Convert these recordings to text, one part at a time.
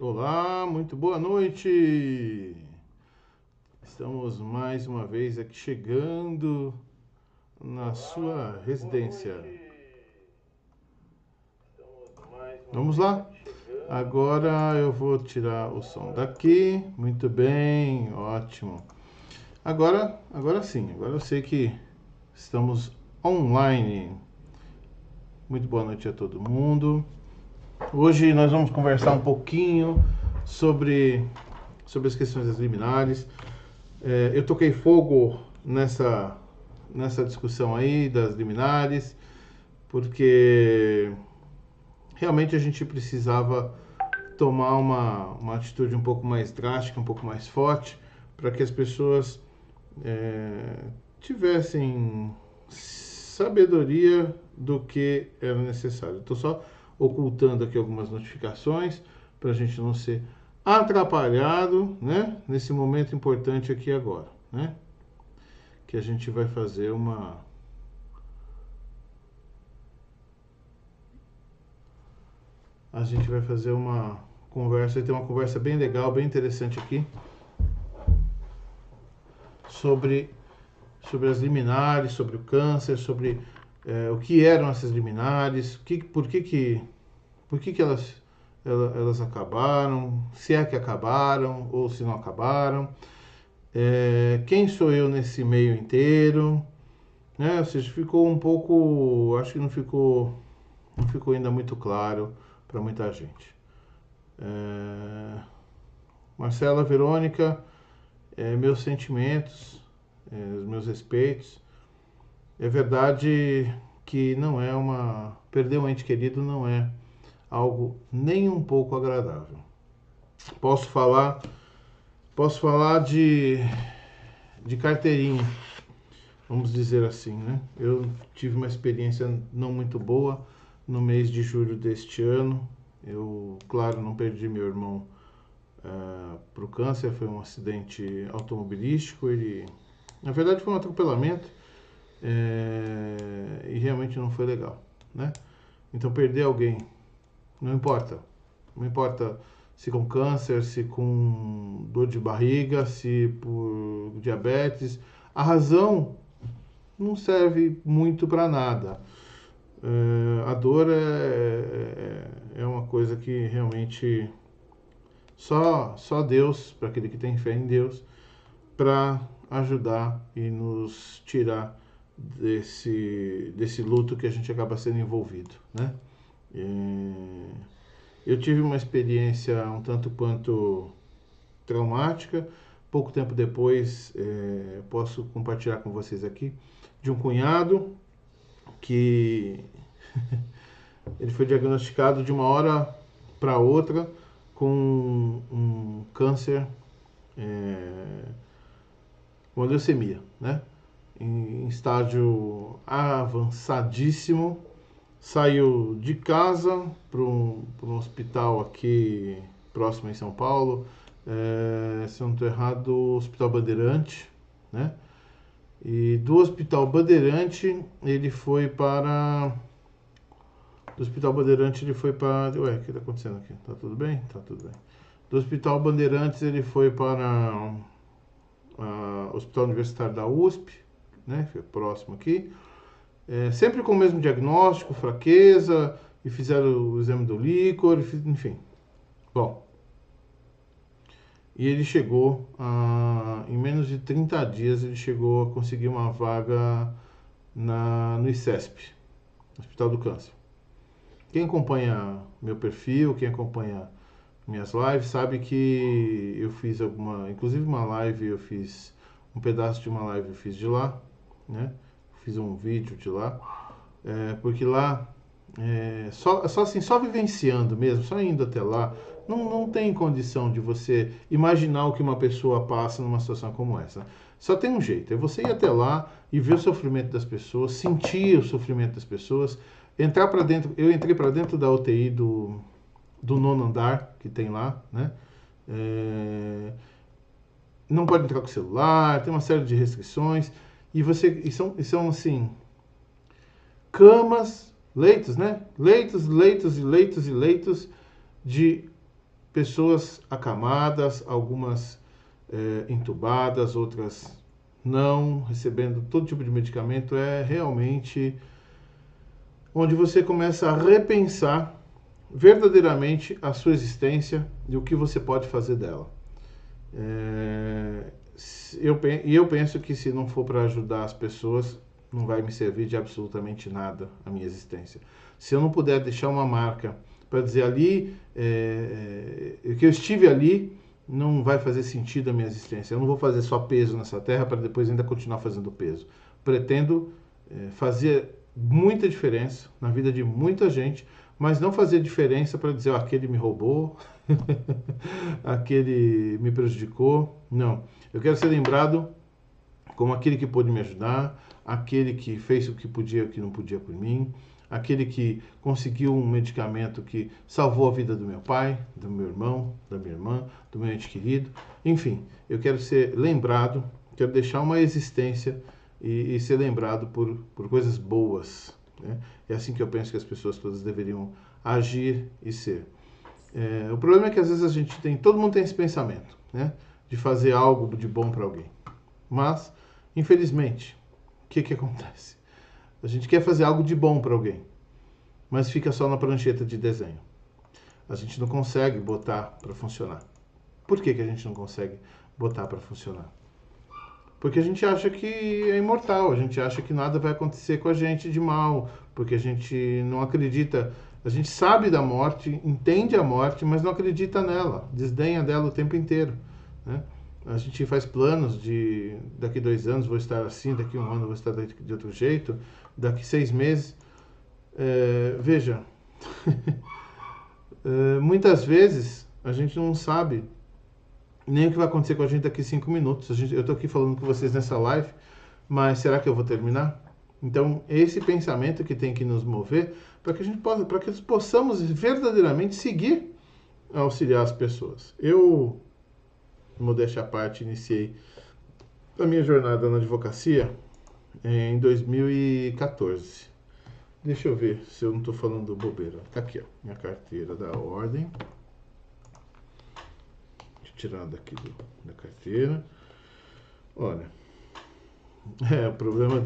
Olá, muito boa noite. Estamos mais uma vez aqui chegando na sua residência. Vamos lá? Agora eu vou tirar o som daqui. Muito bem, ótimo. Agora sim, agora eu sei que estamos online. Muito boa noite a todo mundo. Hoje nós vamos conversar um pouquinho sobre as questões das liminares. Eu toquei fogo nessa discussão aí das liminares, porque realmente a gente precisava tomar uma atitude um pouco mais drástica, um pouco mais forte, para que as pessoas tivessem sabedoria do que era necessário. Estou só ocultando aqui algumas notificações para a gente não ser atrapalhado, né? Nesse momento importante aqui agora, né? Que a gente vai fazer uma conversa, tem uma conversa bem legal, bem interessante aqui sobre as liminares, sobre o câncer, sobre o que eram essas liminares, por que elas acabaram, se é que acabaram ou se não acabaram, quem sou eu nesse meio inteiro, né? Ou seja, ficou um pouco, acho que não ficou ainda muito claro para muita gente. Marcela, Verônica, meus sentimentos, os meus respeitos. É verdade que perder um ente querido não é algo nem um pouco agradável. Posso falar de carteirinha, vamos dizer assim, né? Eu tive uma experiência não muito boa no mês de julho deste ano. Eu, claro, não perdi meu irmão para o câncer, foi um acidente automobilístico. Na verdade, foi um atropelamento e realmente não foi legal, né? Então, perder alguém, não importa se com câncer, se com dor de barriga, se por diabetes, a razão não serve muito para nada. A dor é uma coisa que realmente só Deus, para aquele que tem fé em Deus, para ajudar e nos tirar desse luto que a gente acaba sendo envolvido, né? Eu tive uma experiência um tanto quanto traumática. Pouco tempo depois, posso compartilhar com vocês aqui, de um cunhado que ele foi diagnosticado de uma hora para outra com um câncer, uma leucemia, né? Em estágio avançadíssimo. Saiu de casa para um hospital aqui próximo em São Paulo, se eu não estou errado, o Hospital Bandeirante, né? E do Hospital Bandeirante ele foi para... Ué, o que está acontecendo aqui? Tá tudo bem? Tá tudo bem. Do Hospital Bandeirantes ele foi para o Hospital Universitário da USP, né? Foi próximo aqui. Sempre com o mesmo diagnóstico, fraqueza, e fizeram o exame do líquor, enfim. Bom, e ele chegou, em menos de 30 dias, ele chegou a conseguir uma vaga no ICESP, Hospital do Câncer. Quem acompanha meu perfil, quem acompanha minhas lives, sabe que eu fiz inclusive uma live, um pedaço de uma live eu fiz de lá, né? Fiz um vídeo de lá, porque lá, só vivenciando mesmo, só indo até lá, não tem condição de você imaginar o que uma pessoa passa numa situação como essa. Só tem um jeito, é você ir até lá e ver o sofrimento das pessoas, sentir o sofrimento das pessoas, entrar para dentro. Eu entrei para dentro da UTI do 9º andar que tem lá, né? Não pode entrar com o celular, tem uma série de restrições. E são assim, camas, leitos, né? Leitos e leitos de pessoas acamadas, algumas entubadas, outras não, recebendo todo tipo de medicamento, é realmente onde você começa a repensar verdadeiramente a sua existência e o que você pode fazer dela. Eu penso que se não for para ajudar as pessoas, não vai me servir de absolutamente nada a minha existência. Se eu não puder deixar uma marca para dizer ali que eu estive ali, não vai fazer sentido a minha existência. Eu não vou fazer só peso nessa terra para depois ainda continuar fazendo peso. Pretendo fazer muita diferença na vida de muita gente, mas não fazer diferença para dizer aquele me roubou, aquele me prejudicou. Não. Eu quero ser lembrado como aquele que pôde me ajudar, aquele que fez o que podia e o que não podia por mim, aquele que conseguiu um medicamento que salvou a vida do meu pai, do meu irmão, da minha irmã, do meu ente querido. Enfim, eu quero ser lembrado, quero deixar uma existência e ser lembrado por coisas boas. Né? É assim que eu penso que as pessoas todas deveriam agir e ser. O problema é que às vezes todo mundo tem esse pensamento, né? De fazer algo de bom para alguém. Mas, infelizmente, o que acontece? A gente quer fazer algo de bom para alguém, mas fica só na prancheta de desenho. A gente não consegue botar para funcionar. Por que a gente não consegue botar para funcionar? Porque a gente acha que é imortal, a gente acha que nada vai acontecer com a gente de mal, porque a gente não acredita, a gente sabe da morte, entende a morte, mas não acredita nela, desdenha dela o tempo inteiro, né? A gente faz planos de daqui 2 anos vou estar assim, daqui 1 ano vou estar de outro jeito, daqui 6 meses. Veja, muitas vezes a gente não sabe nem o que vai acontecer com a gente daqui 5 minutos. Eu estou aqui falando com vocês nessa live, mas será que eu vou terminar? Então, esse pensamento que tem que nos mover para que possamos verdadeiramente seguir a auxiliar as pessoas. Eu, modéstia à parte, iniciei a minha jornada na advocacia em 2014. Deixa eu ver se eu não estou falando bobeira. Tá aqui, ó, minha carteira da ordem. Tirar daqui da carteira. Olha, o problema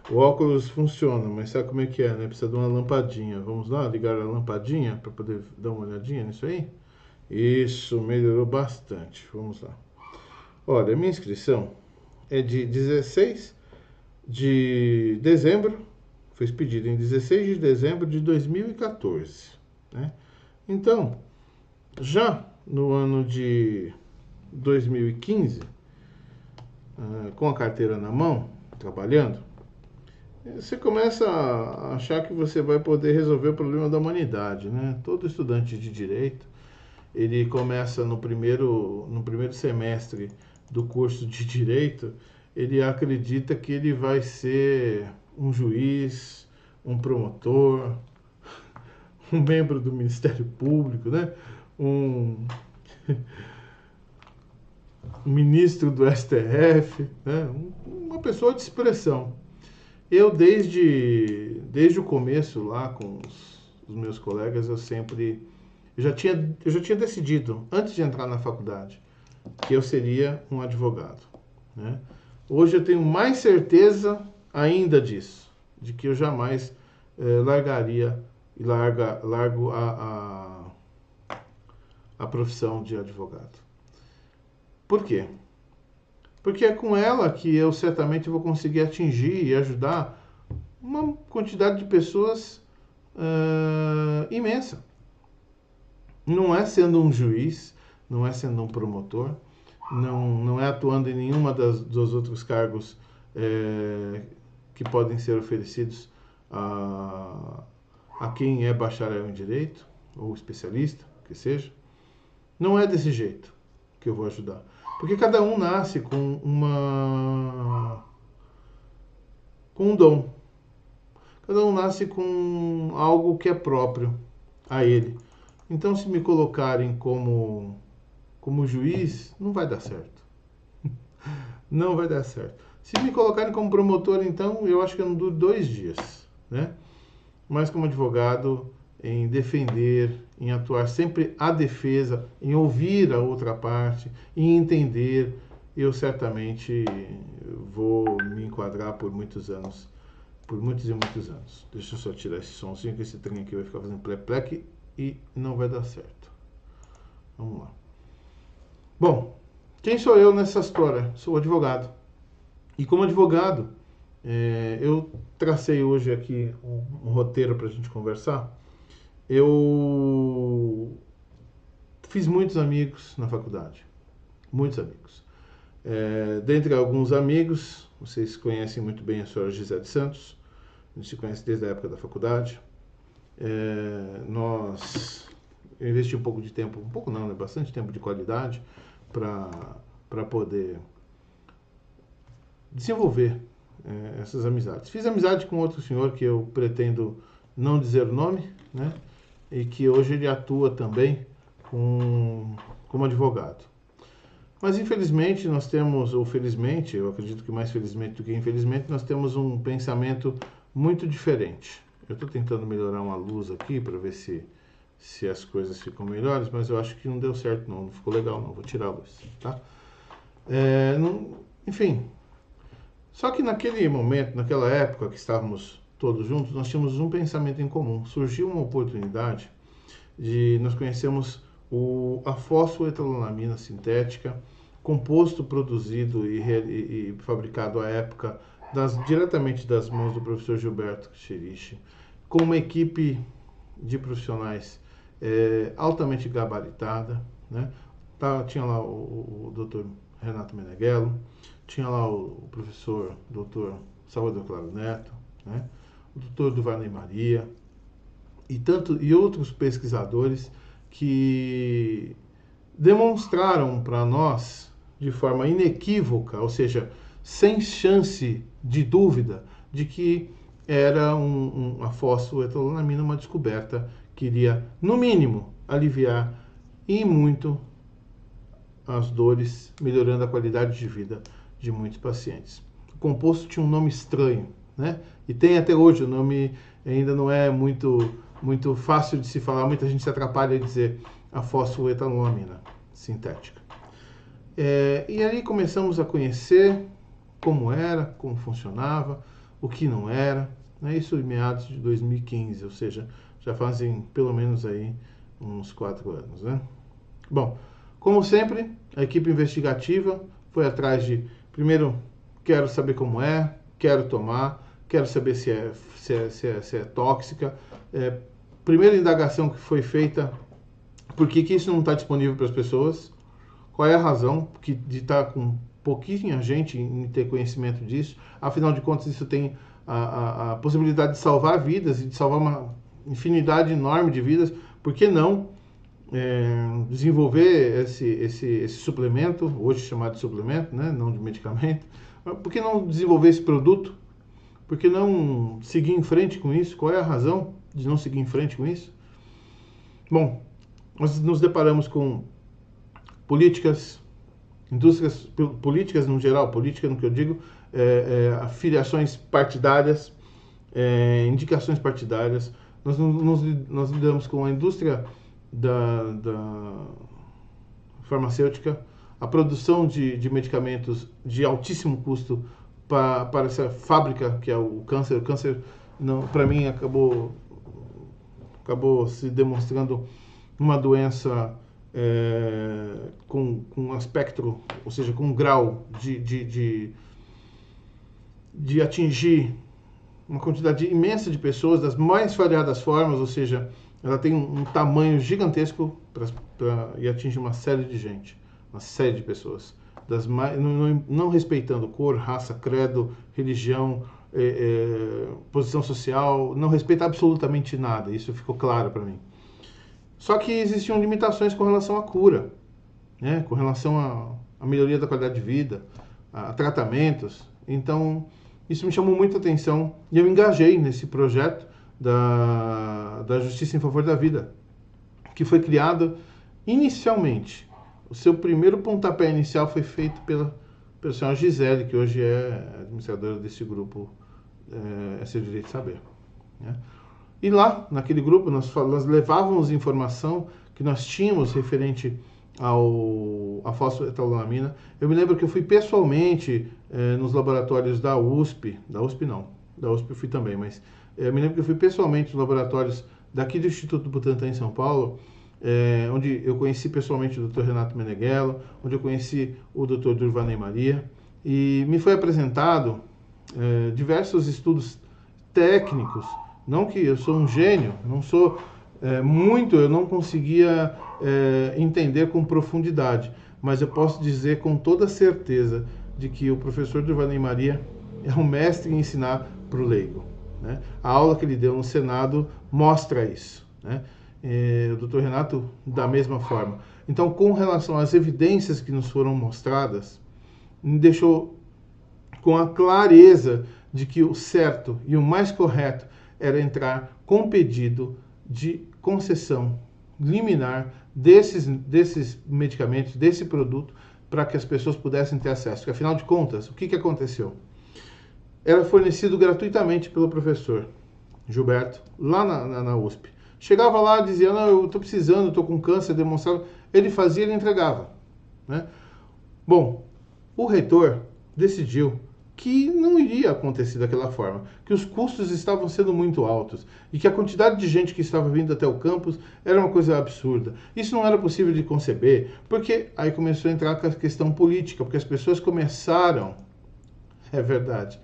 o óculos funciona, mas sabe como é que é, né? Precisa de uma lampadinha. Vamos lá, ligar a lampadinha para poder dar uma olhadinha nisso aí? Isso, melhorou bastante. Vamos lá. Olha, a minha inscrição é de 16 de dezembro, foi expedida em 16 de dezembro de 2014, né? Então, já no ano de 2015, com a carteira na mão, trabalhando, você começa a achar que você vai poder resolver o problema da humanidade, né? Todo estudante de direito, ele começa no primeiro semestre do curso de direito, ele acredita que ele vai ser um juiz, um promotor, um membro do Ministério Público, né? Um ministro do STF, né? Uma pessoa de expressão. Eu, desde o começo lá com os meus colegas, eu já tinha decidido, antes de entrar na faculdade, que eu seria um advogado, né? Hoje eu tenho mais certeza ainda disso, de que eu jamais largo a profissão de advogado. Por quê? Porque é com ela que eu certamente vou conseguir atingir e ajudar uma quantidade de pessoas imensa. Não é sendo um juiz, não é sendo um promotor, não é atuando em nenhuma dos outros cargos que podem ser oferecidos a quem é bacharel em direito, ou especialista, que seja. Não é desse jeito que eu vou ajudar. Porque cada um nasce com um dom. Cada um nasce com algo que é próprio a ele. Então, se me colocarem como juiz, não vai dar certo. Não vai dar certo. Se me colocarem como promotor, então, eu acho que eu não duro 2 dias, né? Mas como advogado, em defender em atuar sempre à defesa, em ouvir a outra parte, em entender. Eu certamente vou me enquadrar por muitos anos, por muitos e muitos anos. Deixa eu só tirar esse somzinho, que esse trem aqui vai ficar fazendo plec-plec e não vai dar certo. Vamos lá. Bom, quem sou eu nessa história? Sou advogado. E como advogado, eu tracei hoje aqui um roteiro para a gente conversar. Eu fiz muitos amigos na faculdade, muitos amigos. Dentre alguns amigos, vocês conhecem muito bem a senhora Gisele Santos, a gente se conhece desde a época da faculdade. Eu investi um pouco de tempo, um pouco não, né? Bastante tempo de qualidade para poder desenvolver essas amizades. Fiz amizade com outro senhor que eu pretendo não dizer o nome, né? E que hoje ele atua também como advogado. Mas infelizmente nós temos, ou felizmente, eu acredito que mais felizmente do que infelizmente, nós temos um pensamento muito diferente. Eu estou tentando melhorar uma luz aqui para ver se as coisas ficam melhores, mas eu acho que não deu certo não ficou legal não, vou tirar a luz, tá? Enfim, só que naquele momento, naquela época que estávamos todos juntos, nós tínhamos um pensamento em comum. Surgiu uma oportunidade de nós conhecermos a fosfoetanolamina sintética, composto, produzido e fabricado à época diretamente das mãos do professor Gilberto Cheriche, com uma equipe de profissionais altamente gabaritada, né? Tinha lá o Dr. Renato Meneghello, tinha lá o professor Dr. Salvador Claro Neto, né? O Dr. Duvarney Maria e outros pesquisadores que demonstraram para nós de forma inequívoca, ou seja, sem chance de dúvida, de que era a fosfoetanolamina uma descoberta que iria, no mínimo, aliviar e muito as dores, melhorando a qualidade de vida de muitos pacientes. O composto tinha um nome estranho, né? E tem até hoje, o nome ainda não é muito fácil de se falar, muita gente se atrapalha em dizer a fosfoetanolamina sintética. E ali começamos a conhecer como era, como funcionava, o que não era, né? Isso em meados de 2015, ou seja, já fazem pelo menos aí uns 4 anos, né? Bom, como sempre, a equipe investigativa foi atrás de, primeiro, quero saber como é, quero tomar, quero saber se é tóxica. Primeira indagação que foi feita, por que isso não está disponível para as pessoas? Qual é a razão de estar com pouquinha gente em ter conhecimento disso? Afinal de contas, isso tem a possibilidade de salvar vidas e de salvar uma infinidade enorme de vidas. Por que não desenvolver esse suplemento, hoje chamado de suplemento, né? Não de medicamento? Por que não desenvolver esse produto? Por que não seguir em frente com isso? Qual é a razão de não seguir em frente com isso? Bom, nós nos deparamos com políticas, indústrias políticas no geral, política no que eu digo, afiliações partidárias, indicações partidárias. Nós lidamos com a indústria da farmacêutica, a produção de medicamentos de altíssimo custo para essa fábrica que é o câncer. O câncer, para mim, acabou se demonstrando uma doença com um aspecto, ou seja, com um grau de atingir uma quantidade imensa de pessoas das mais variadas formas, ou seja, ela tem um tamanho gigantesco e atinge uma série de gente, uma série de pessoas, não respeitando cor, raça, credo, religião, posição social, não respeita absolutamente nada, isso ficou claro para mim. Só que existiam limitações com relação à cura, né? Com relação à melhoria da qualidade de vida, a tratamentos. Então, isso me chamou muita atenção e eu engajei nesse projeto da Justiça em Favor da Vida, que foi criado inicialmente. O seu primeiro pontapé inicial foi feito pela senhora Gisele, que hoje é administradora desse grupo, Esse Direito de Saber, né? E lá, naquele grupo, nós levávamos informação que nós tínhamos referente à fosfetanolamina. Eu me lembro que eu fui pessoalmente nos laboratórios da USP não, da USP eu fui também, mas eu me lembro que eu fui pessoalmente nos laboratórios daqui do Instituto Butantan em São Paulo, onde eu conheci pessoalmente o Dr. Renato Meneghello, onde eu conheci o Dr. Durvaney Maria, e me foi apresentado diversos estudos técnicos. Não que eu sou um gênio, não sou eu não conseguia entender com profundidade, mas eu posso dizer com toda certeza de que o professor Durvaney Maria é um mestre em ensinar para o leigo, né? A aula que ele deu no Senado mostra isso, né? O Dr. Renato, da mesma forma. Então, com relação às evidências que nos foram mostradas, me deixou com a clareza de que o certo e o mais correto era entrar com pedido de concessão liminar desses medicamentos, desse produto, para que as pessoas pudessem ter acesso. Porque, afinal de contas, o que aconteceu? Era fornecido gratuitamente pelo professor Gilberto, lá na USP. Chegava lá e dizia, não, eu estou precisando, estou com câncer, demonstrava. Ele fazia, ele entregava, né? Bom, o reitor decidiu que não iria acontecer daquela forma, que os custos estavam sendo muito altos e que a quantidade de gente que estava vindo até o campus era uma coisa absurda. Isso não era possível de conceber, porque aí começou a entrar a questão política, porque as pessoas começaram, é verdade,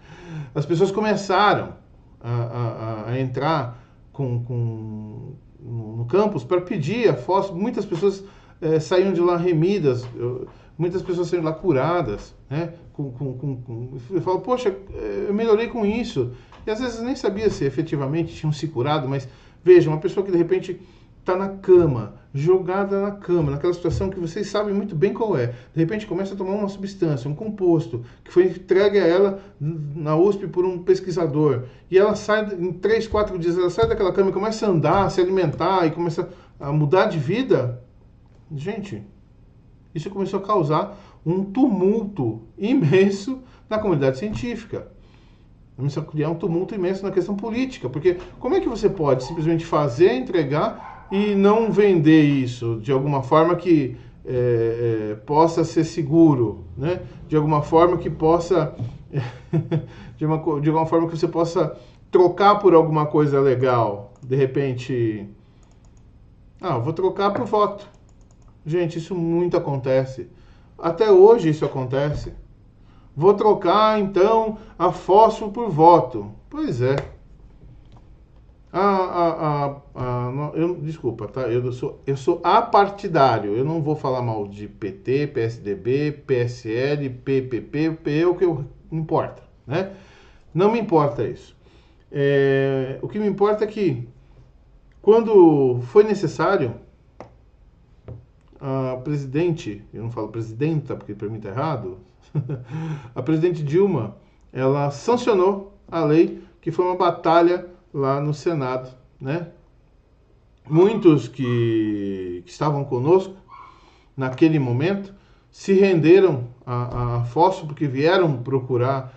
as pessoas começaram a entrar no campus para pedir a fósforo. Muitas pessoas saíam de lá remidas, muitas pessoas saíram lá curadas, né? Eu falo, poxa, eu melhorei com isso. E às vezes nem sabia se efetivamente tinham se curado, mas veja, uma pessoa que de repente está na cama, jogada na cama, naquela situação que vocês sabem muito bem qual é. De repente começa a tomar uma substância, um composto, que foi entregue a ela na USP por um pesquisador. E ela sai, em 3, 4 dias, ela sai daquela cama e começa a andar, a se alimentar e começa a mudar de vida. Gente, isso começou a causar um tumulto imenso na comunidade científica. Começou a criar um tumulto imenso na questão política, porque como é que você pode simplesmente fazer, entregar e não vender isso de alguma forma que possa ser seguro, né? De alguma forma que possa de alguma forma que você possa trocar por alguma coisa legal. De repente, vou trocar por voto. Gente, isso muito acontece. Até hoje isso acontece. Vou trocar, então, a fósforo por voto. Pois é. Desculpa, tá? Eu sou apartidário. Eu não vou falar mal de PT, PSDB, PSL, PPP, o que importa, né? Não me importa isso. O que me importa é que, quando foi necessário, a presidente, eu não falo presidenta porque para mim está errado, a presidente Dilma, ela sancionou a lei, que foi uma batalha lá no Senado, né? Muitos que estavam conosco naquele momento se renderam a fósforo, porque vieram procurar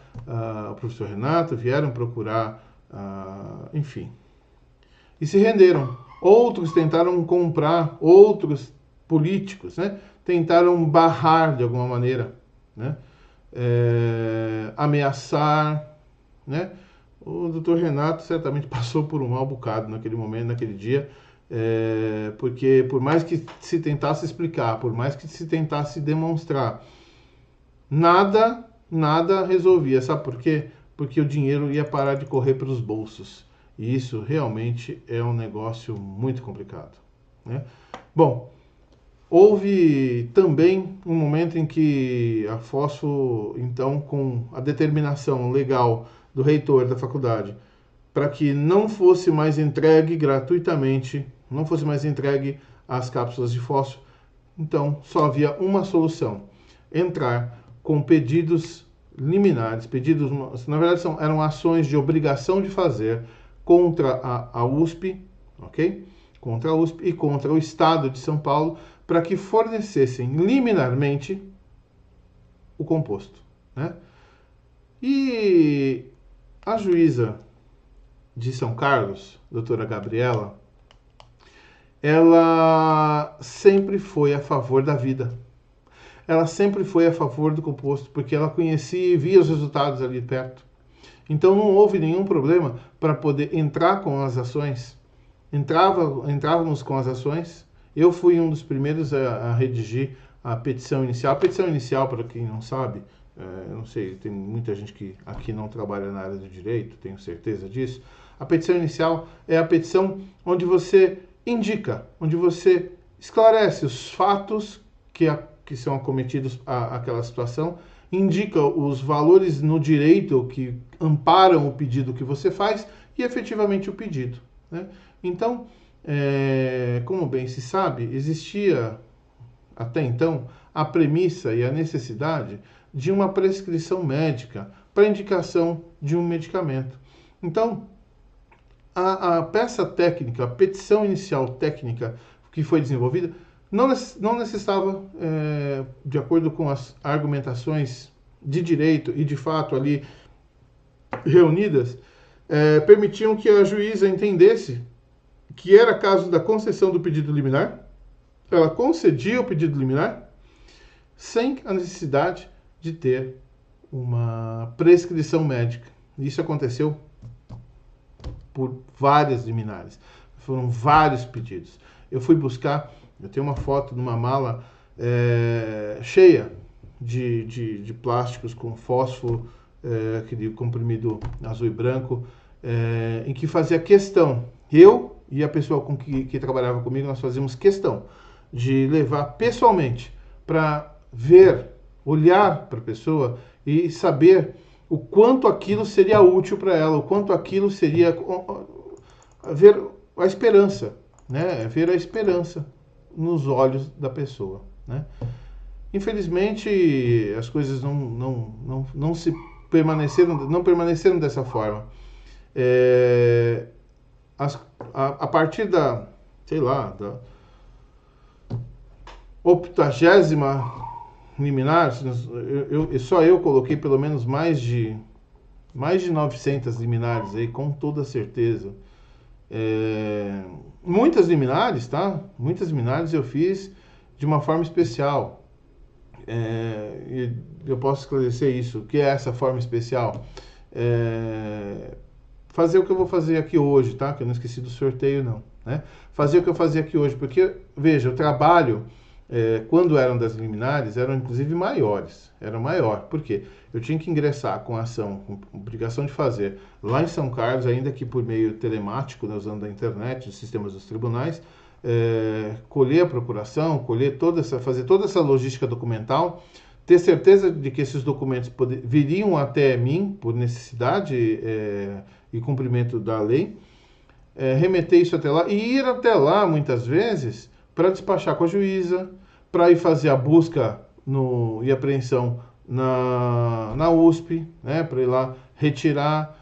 o professor Renato, vieram procurar, enfim, e se renderam. Outros tentaram comprar, outros políticos, né, tentaram barrar de alguma maneira, né, ameaçar, né. O doutor Renato certamente passou por um mau bocado naquele momento, naquele dia, porque por mais que se tentasse explicar, por mais que se tentasse demonstrar, nada resolvia. Sabe por quê? Porque o dinheiro ia parar de correr pelos bolsos. E isso realmente é um negócio muito complicado, né? Bom, houve também um momento em que a fósforo, então, com a determinação legal do reitor da faculdade, para que não fosse mais entregue gratuitamente, não fosse mais entregue as cápsulas de fósforo, então só havia uma solução: entrar com pedidos liminares, na verdade eram ações de obrigação de fazer contra a USP, ok? Contra a USP e contra o Estado de São Paulo, para que fornecessem liminarmente o composto, né? E a juíza de São Carlos, doutora Gabriela, ela sempre foi a favor da vida. Ela sempre foi a favor do composto, porque ela conhecia e via os resultados ali perto. Então não houve nenhum problema para poder entrar com as ações. Entrávamos com as ações. Eu fui um dos primeiros a redigir a petição inicial. A petição inicial, para quem não sabe, eu não sei, tem muita gente que aqui não trabalha na área do direito, tenho certeza disso. A petição inicial é a petição onde você indica, onde você esclarece os fatos que são acometidos àquela situação, indica os valores no direito que amparam o pedido que você faz e efetivamente o pedido, né? Então, como bem se sabe, existia até então a premissa e a necessidade de uma prescrição médica para indicação de um medicamento. Então, a peça técnica, a petição inicial técnica que foi desenvolvida, não necessitava, de acordo com as argumentações de direito e de fato ali reunidas, permitiam que a juíza entendesse que era caso da concessão do pedido liminar. Ela concedia o pedido liminar sem a necessidade de ter uma prescrição médica. Isso aconteceu por várias liminares. Foram vários pedidos. Eu fui buscar, eu tenho uma foto numa mala cheia de plásticos com fósforo, aquele comprimido azul e branco, em que fazia questão. Eu e a pessoa com que trabalhava comigo, nós fazíamos questão de levar pessoalmente para ver, olhar para a pessoa e saber o quanto aquilo seria útil para ela, o quanto aquilo seria ver a esperança, né? Ver a esperança nos olhos da pessoa, né? Infelizmente, as coisas não permaneceram dessa forma. A partir da, sei lá, da 80ª liminar, só eu coloquei pelo menos mais de 900 liminares aí, com toda certeza. Muitas liminares, tá? Muitas liminares eu fiz de uma forma especial. E eu posso esclarecer isso. O que é essa forma especial? Fazer o que eu vou fazer aqui hoje, tá? Que eu não esqueci do sorteio, não, né? Fazer o que eu fazia aqui hoje, porque, veja, o trabalho, quando eram das liminares, eram inclusive maiores. Era maior. Por quê? Eu tinha que ingressar com ação, com obrigação de fazer, lá em São Carlos, ainda que por meio telemático, né, usando a internet, os sistemas dos tribunais, colher a procuração, fazer toda essa logística documental, ter certeza de que esses documentos viriam até mim por necessidade e cumprimento da lei, remeter isso até lá e ir até lá, muitas vezes, para despachar com a juíza, para ir fazer a busca e apreensão na USP, né, para ir lá retirar,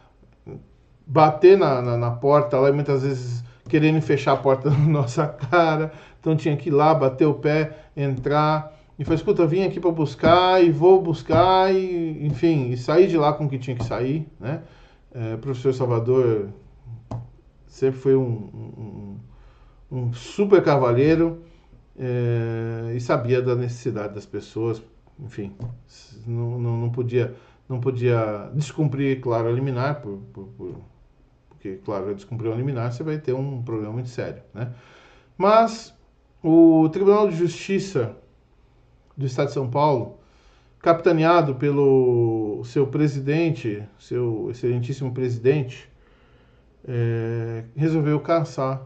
bater na porta lá, e muitas vezes querendo fechar a porta na nossa cara, então tinha que ir lá, bater o pé, entrar, e falei, escuta, eu vim aqui para buscar, e vou buscar, e enfim, e sair de lá com o que tinha que sair, né? O professor Salvador sempre foi um super cavalheiro, e sabia da necessidade das pessoas, enfim, não podia descumprir, claro, a liminar, porque, claro, descumprir a liminar, você vai ter um problema muito sério, né? Mas o Tribunal de Justiça do Estado de São Paulo, capitaneado pelo seu presidente, seu excelentíssimo presidente, resolveu cassar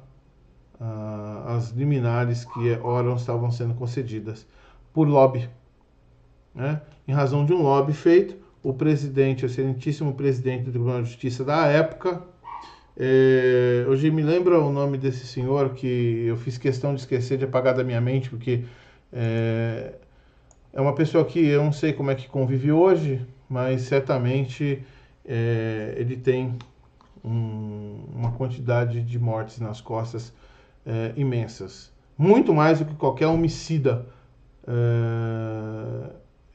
as liminares que ora estavam sendo concedidas por lobby, né? Em razão de um lobby feito, o presidente, o excelentíssimo presidente do Tribunal de Justiça da época, hoje me lembra o nome desse senhor que eu fiz questão de esquecer, de apagar da minha mente, porque é uma pessoa que eu não sei como é que convive hoje, mas certamente ele tem uma quantidade de mortes nas costas imensas. Muito mais do que qualquer homicida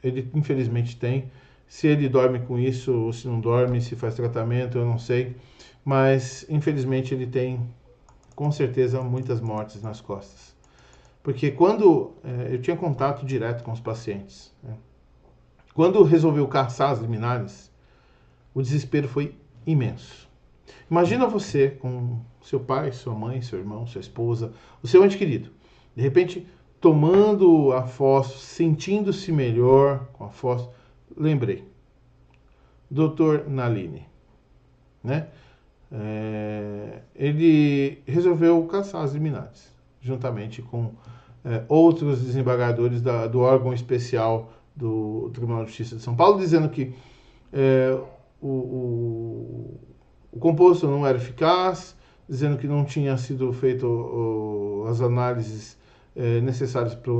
ele infelizmente tem. Se ele dorme com isso ou se não dorme, se faz tratamento, eu não sei. mas infelizmente ele tem, com certeza, muitas mortes nas costas. Porque quando eu tinha contato direto com os pacientes, né? Quando resolveu caçar as liminares, o desespero foi imenso. Imagina você com seu pai, sua mãe, seu irmão, sua esposa, o seu ente querido, de repente tomando a fósforo, sentindo-se melhor com a fósforo. Lembrei, Dr. Naline, né? Ele resolveu caçar as liminares, juntamente com outros desembargadores do órgão especial do Tribunal de Justiça de São Paulo, dizendo que o composto não era eficaz, dizendo que não tinha sido feito as análises necessárias para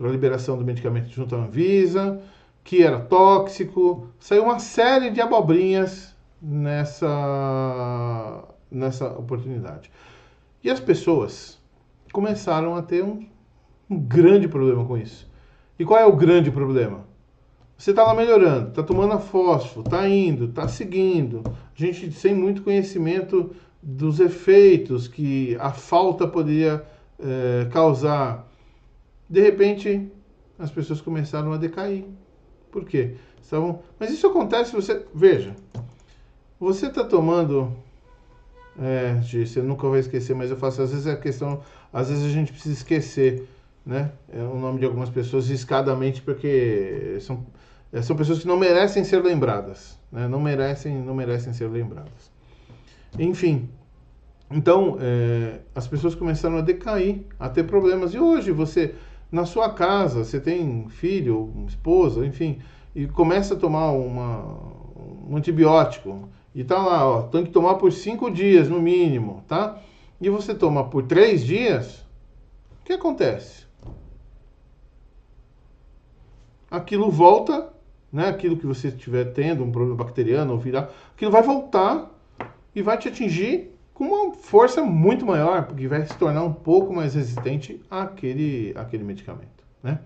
a liberação do medicamento junto à Anvisa, que era tóxico. Saiu uma série de abobrinhas nessa oportunidade. E as pessoas começaram a ter um grande problema com isso. E qual é o grande problema? Você está lá melhorando, está tomando a fósforo, está indo, está seguindo. A gente sem muito conhecimento dos efeitos que a falta poderia causar. De repente, as pessoas começaram a decair. Por quê? Mas isso acontece, veja, você está tomando... você nunca vai esquecer, mas eu faço, às vezes às vezes a gente precisa esquecer, né? O nome de algumas pessoas riscadamente, porque são pessoas que não merecem ser lembradas, né? Não merecem ser lembradas. Enfim, então as pessoas começaram a decair, a ter problemas. E hoje você, na sua casa, você tem filho, esposa, enfim, e começa a tomar um antibiótico, e tá lá, ó, tem que tomar por 5 dias no mínimo, tá? E você toma por 3 dias, o que acontece? Aquilo volta, né? Aquilo que você estiver tendo, um problema bacteriano ou viral, aquilo vai voltar e vai te atingir com uma força muito maior, porque vai se tornar um pouco mais resistente àquele medicamento, né?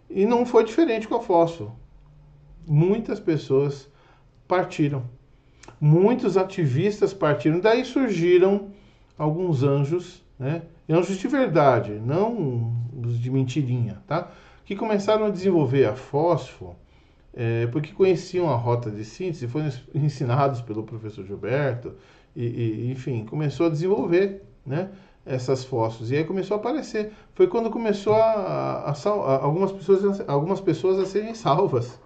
E não foi diferente com a fósforo. Muitas pessoas partiram. Muitos ativistas partiram. Daí surgiram alguns anjos, né? Anjos de verdade, não os de mentirinha, tá? Que começaram a desenvolver a fósforo porque conheciam a rota de síntese, foram ensinados pelo professor Gilberto, enfim, começou a desenvolver, né, essas fósforos. E aí começou a aparecer. Foi quando começou algumas pessoas a serem salvas.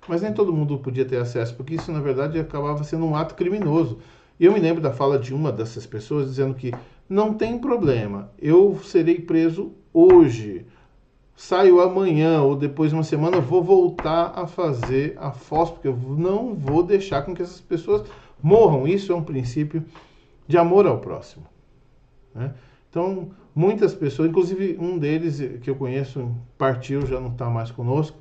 Mas nem todo mundo podia ter acesso, porque isso, na verdade, acabava sendo um ato criminoso. E eu me lembro da fala de uma dessas pessoas dizendo que não tem problema, eu serei preso hoje, saio amanhã ou depois de uma semana, vou voltar a fazer a fósforo, porque eu não vou deixar com que essas pessoas morram. Isso é um princípio de amor ao próximo, né? Então, muitas pessoas, inclusive um deles que eu conheço, partiu, já não está mais conosco,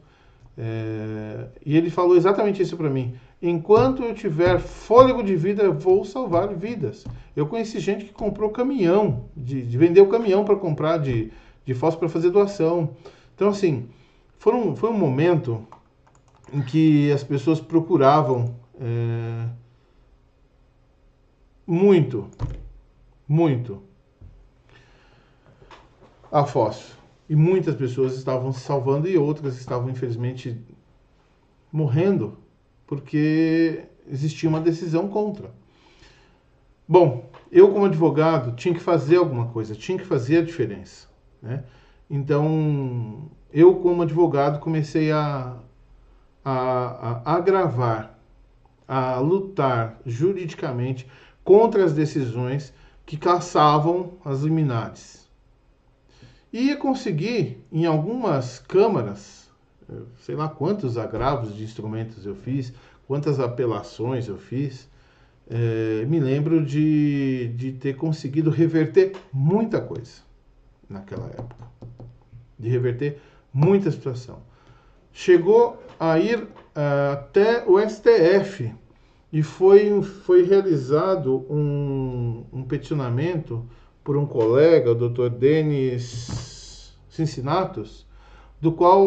e ele falou exatamente isso para mim: enquanto eu tiver fôlego de vida, eu vou salvar vidas. Eu conheci gente que comprou caminhão, vendeu caminhão para comprar de fósforo para fazer doação. Então, assim, foi um momento em que as pessoas procuravam muito a fósforo. E muitas pessoas estavam se salvando e outras estavam, infelizmente, morrendo porque existia uma decisão contra. Bom, eu como advogado tinha que fazer alguma coisa, tinha que fazer a diferença, né? Então, eu como advogado comecei a agravar, a lutar juridicamente contra as decisões que caçavam as liminares. E ia conseguir, em algumas câmaras, sei lá quantos agravos de instrumentos eu fiz, quantas apelações eu fiz, me lembro de ter conseguido reverter muita coisa naquela época. De reverter muita situação. Chegou a ir até o STF e foi realizado um peticionamento por um colega, o Dr. Denis Cincinnatus, do qual,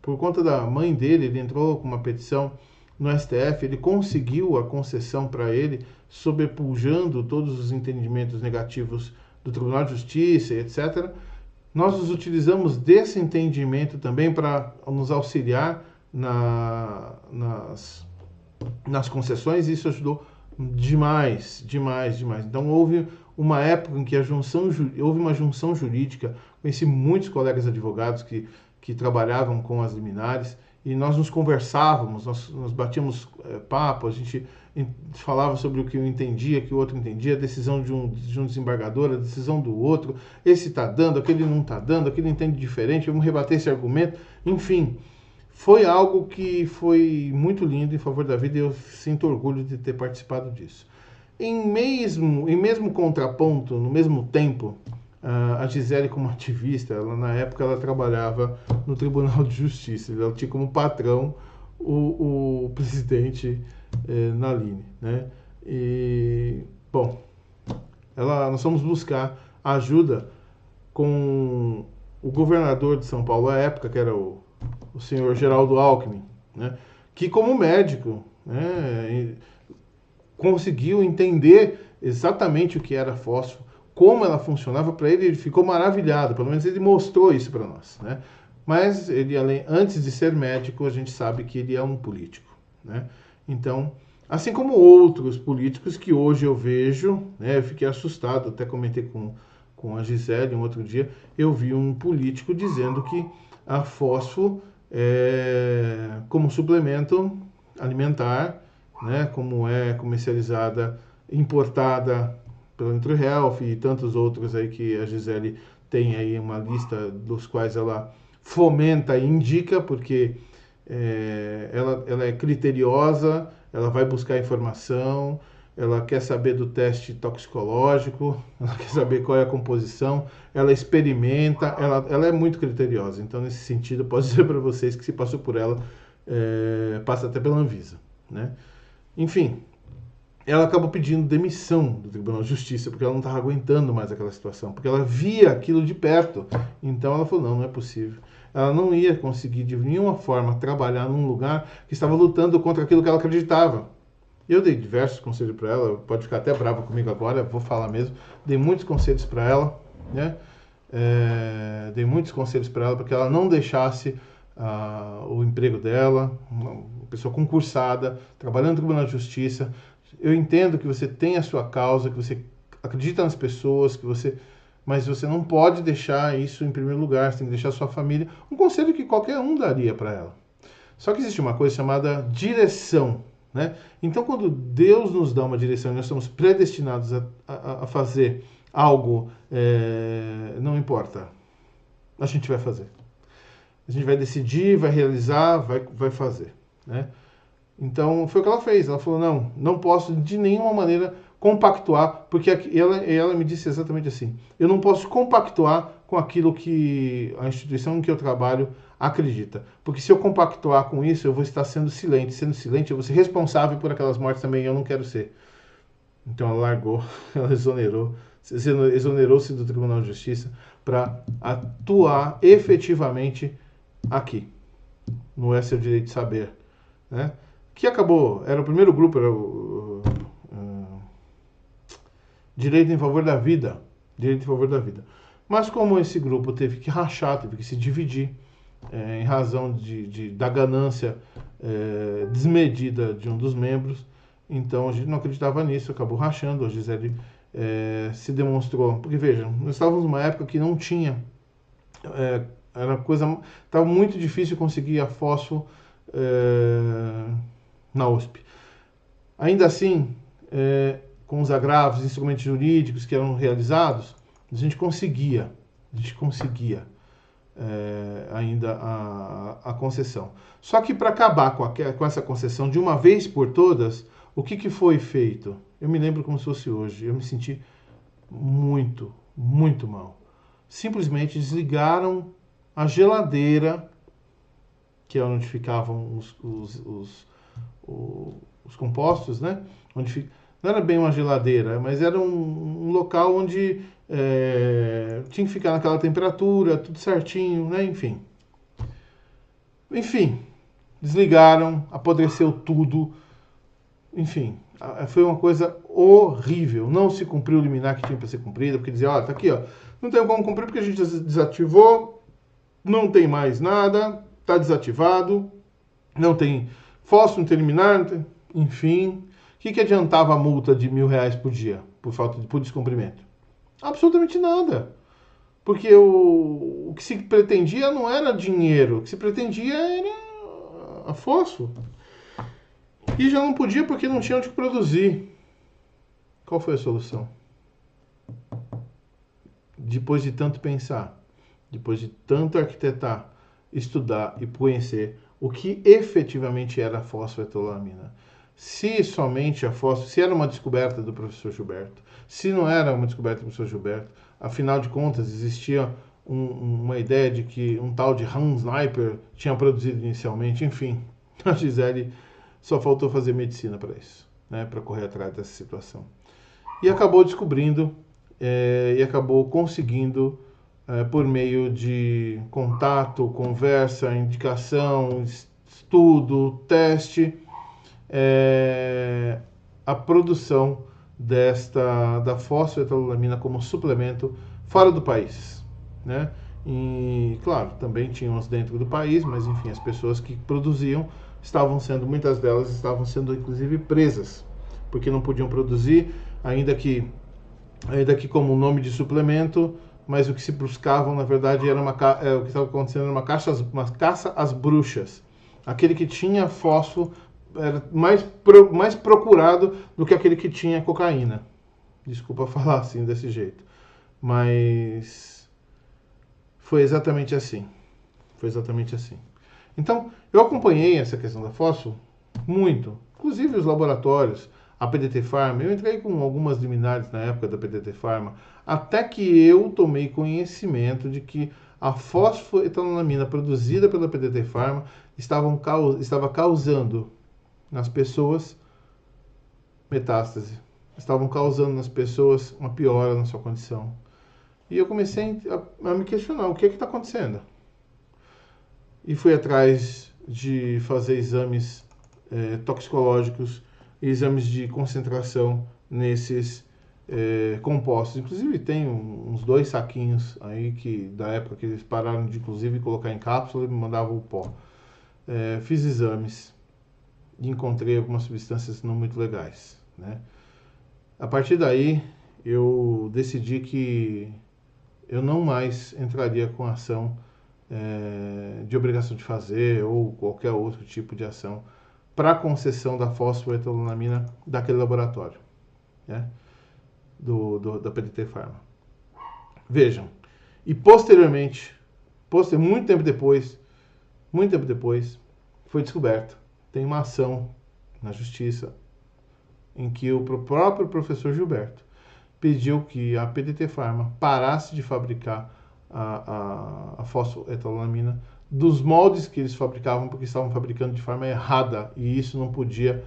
por conta da mãe dele, ele entrou com uma petição no STF, ele conseguiu a concessão para ele, sobrepujando todos os entendimentos negativos do Tribunal de Justiça, etc. Nós nos utilizamos desse entendimento também para nos auxiliar nas concessões, e isso ajudou demais. Então houve uma época em que houve uma junção jurídica. Conheci muitos colegas advogados que trabalhavam com as liminares, e nós nos conversávamos, nós batíamos papo, a gente falava sobre o que eu entendia, que o outro entendia, a decisão de um desembargador, a decisão do outro, esse está dando, aquele não está dando, aquele entende diferente, vamos rebater esse argumento, enfim. Foi algo que foi muito lindo em favor da vida, e eu sinto orgulho de ter participado disso. Em mesmo contraponto, no mesmo tempo, a Gisele, como ativista, na época ela trabalhava no Tribunal de Justiça, ela tinha como patrão o presidente Naline, né? E, bom, nós fomos buscar ajuda com o governador de São Paulo à época, que era o senhor Geraldo Alckmin, né? Que como médico, né, conseguiu entender exatamente o que era fósforo, como ela funcionava. Para ele ficou maravilhado, pelo menos ele mostrou isso para nós, né? Mas ele, antes de ser médico, a gente sabe que ele é um político, né? Então, assim como outros políticos que hoje eu vejo, né, eu fiquei assustado, até comentei com a Gisele um outro dia, eu vi um político dizendo que a fósforo, como suplemento alimentar, né, como é comercializada, importada pela NutriHealth e tantos outros aí que a Gisele tem aí uma lista dos quais ela fomenta e indica, porque ela é criteriosa, ela vai buscar informação, ela quer saber do teste toxicológico, ela quer saber qual é a composição, ela experimenta, ela é muito criteriosa. Então, nesse sentido, eu posso dizer para vocês que se passou por ela, passa até pela Anvisa, né? Enfim, ela acabou pedindo demissão do Tribunal de Justiça, porque ela não estava aguentando mais aquela situação, porque ela via aquilo de perto. Então ela falou, não é possível. Ela não ia conseguir de nenhuma forma trabalhar num lugar que estava lutando contra aquilo que ela acreditava. Eu dei diversos conselhos para ela, pode ficar até brava comigo agora, vou falar mesmo. Dei muitos conselhos para ela, né? Dei muitos conselhos para ela para que ela não deixasse o emprego dela, uma pessoa concursada, trabalhando no Tribunal de Justiça. Eu entendo que você tem a sua causa, que você acredita nas pessoas, mas você não pode deixar isso em primeiro lugar, você tem que deixar a sua família. Um conselho que qualquer um daria para ela. Só que existe uma coisa chamada direção, né? Então, quando Deus nos dá uma direção e nós somos predestinados a fazer algo, não importa, a gente vai fazer. A gente vai decidir, vai realizar, vai fazer, né? Então, foi o que ela fez. Ela falou, não posso de nenhuma maneira compactuar, porque ela me disse exatamente assim, eu não posso compactuar com aquilo que a instituição em que eu trabalho acredita, porque se eu compactuar com isso, eu vou estar sendo silente, eu vou ser responsável por aquelas mortes também, e eu não quero ser. Então ela largou, ela exonerou-se do Tribunal de Justiça para atuar efetivamente aqui, no É Seu Direito de Saber, né? Que acabou, era o primeiro grupo, era o Direito em Favor da Vida. Direito em Favor da Vida. Mas como esse grupo teve que rachar, teve que se dividir, em razão da ganância desmedida de um dos membros, então a gente não acreditava nisso, acabou rachando. A Gisele se demonstrou, porque vejam, nós estávamos numa época que não tinha, estava muito difícil conseguir a fósforo na USP. Ainda assim, com os agravos, instrumentos jurídicos que eram realizados, a gente conseguia ainda a concessão. Só que para acabar com essa concessão de uma vez por todas, o que foi feito? Eu me lembro como se fosse hoje, eu me senti muito, muito mal. Simplesmente desligaram a geladeira, que é onde ficavam os compostos, né? Não era bem uma geladeira, mas era um local onde tinha que ficar naquela temperatura, tudo certinho, né? Enfim, desligaram, apodreceu tudo, enfim, foi uma coisa horrível. Não se cumpriu o liminar que tinha para ser cumprida, porque dizia, ó, tá aqui, ó, não tem como cumprir porque a gente desativou, não tem mais nada, tá desativado, não tem fósforo, não tem liminar, não tem... enfim. O que adiantava a multa de R$ 1.000 por dia, por descumprimento? Absolutamente nada. Porque o que se pretendia não era dinheiro, o que se pretendia era a fósforo. E já não podia porque não tinha onde produzir. Qual foi a solução? Depois de tanto pensar, depois de tanto arquitetar, estudar e conhecer o que efetivamente era a fosfoetilolamina. Se somente a fósforo, se era uma descoberta do professor Gilberto, se não era uma descoberta do professor Gilberto, afinal de contas existia uma ideia de que um tal de Hans Sniper tinha produzido inicialmente, enfim, a Gisele só faltou fazer medicina para isso, né, para correr atrás dessa situação. E acabou descobrindo e acabou conseguindo, por meio de contato, conversa, indicação, estudo, teste, a produção da fosfoetilolamina como suplemento fora do país, né? E, claro, também tínhamos dentro do país, mas enfim, as pessoas que produziam muitas delas estavam sendo inclusive presas, porque não podiam produzir, ainda que como nome de suplemento, mas o que se buscavam, na verdade, era o que estava acontecendo era uma caça às bruxas. Aquele que tinha fósforo era mais procurado do que aquele que tinha cocaína. Desculpa falar assim, desse jeito. Mas foi exatamente assim. Foi exatamente assim. Então, eu acompanhei essa questão da fósforo muito. Inclusive os laboratórios, a PDT Pharma. Eu entrei com algumas liminares na época da PDT Pharma, até que eu tomei conhecimento de que a fosfoetilolamina produzida pela PDT Pharma estava causando nas pessoas metástase. Estavam causando nas pessoas uma piora na sua condição. E eu comecei a me questionar, o que está acontecendo? E fui atrás de fazer exames toxicológicos e exames de concentração nesses compostos. Inclusive tem uns 2 saquinhos aí que da época que eles pararam de inclusive colocar em cápsula e me mandavam o pó. Fiz exames e encontrei algumas substâncias não muito legais, né? A partir daí eu decidi que eu não mais entraria com ação de obrigação de fazer ou qualquer outro tipo de ação para concessão da fosfoetilolamina daquele laboratório, né? Da PDT Pharma. Vejam, e posteriormente, muito tempo depois, foi descoberto, tem uma ação na justiça em que o próprio professor Gilberto pediu que a PDT Pharma parasse de fabricar a fosfoetilolamina dos moldes que eles fabricavam, porque estavam fabricando de forma errada, e isso não podia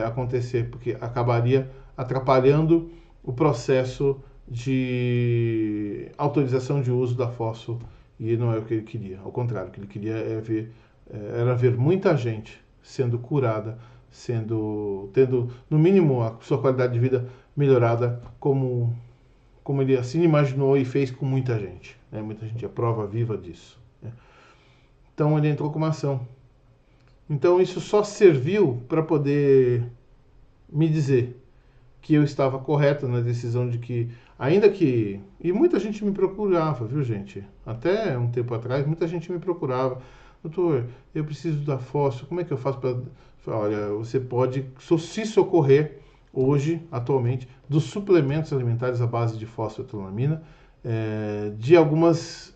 acontecer, porque acabaria atrapalhando o processo de autorização de uso da fósforo, e não é o que ele queria. Ao contrário, o que ele queria era ver muita gente sendo curada, tendo no mínimo a sua qualidade de vida melhorada, como ele assim imaginou e fez com muita gente, né? Muita gente é prova viva disso, né? Então ele entrou com uma ação. Então isso só serviu para poder me dizer que eu estava correto na decisão de que, ainda que... E muita gente me procurava, viu, gente? Até um tempo atrás, muita gente me procurava. Doutor, eu preciso da fósforo, como é que eu faço para... Olha, você pode se socorrer hoje, atualmente, dos suplementos alimentares à base de fosfoetilolamina, de alguns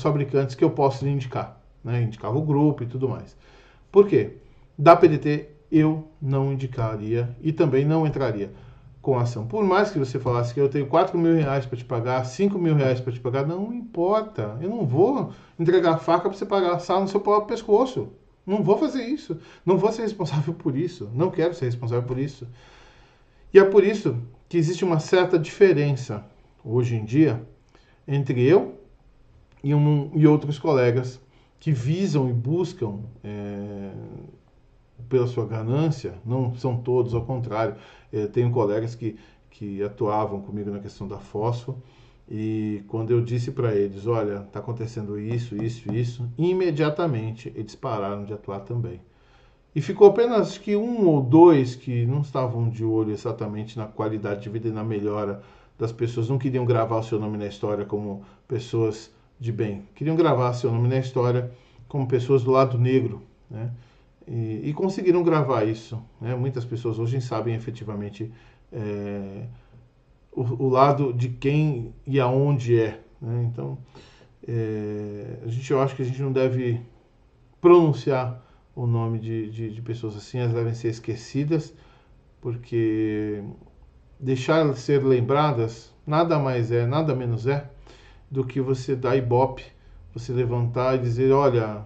fabricantes que eu posso lhe indicar, né? Indicava o grupo e tudo mais. Por quê? Da PDT eu não indicaria e também não entraria com ação. Por mais que você falasse que eu tenho R$ 4.000 para te pagar, R$ 5.000 para te pagar, não importa. Eu não vou entregar a faca para você pagar sal no seu próprio pescoço. Não vou fazer isso. Não vou ser responsável por isso. Não quero ser responsável por isso. E é por isso que existe uma certa diferença, hoje em dia, entre eu e outros colegas que visam e buscam pela sua ganância, não são todos, ao contrário. Tenho colegas que atuavam comigo na questão da fósforo, e quando eu disse para eles, olha, está acontecendo isso, imediatamente eles pararam de atuar também. E ficou apenas que um ou dois que não estavam de olho exatamente na qualidade de vida e na melhora das pessoas, não queriam gravar o seu nome na história como pessoas de bem, queriam gravar seu nome na história como pessoas do lado negro, né? E conseguiram gravar isso, né? Muitas pessoas hoje sabem efetivamente o lado de quem e aonde né? Então, eu acho que a gente não deve pronunciar o nome de pessoas assim, elas devem ser esquecidas, porque deixar de ser lembradas nada mais nada menos do que você dar ibope, você levantar e dizer, olha,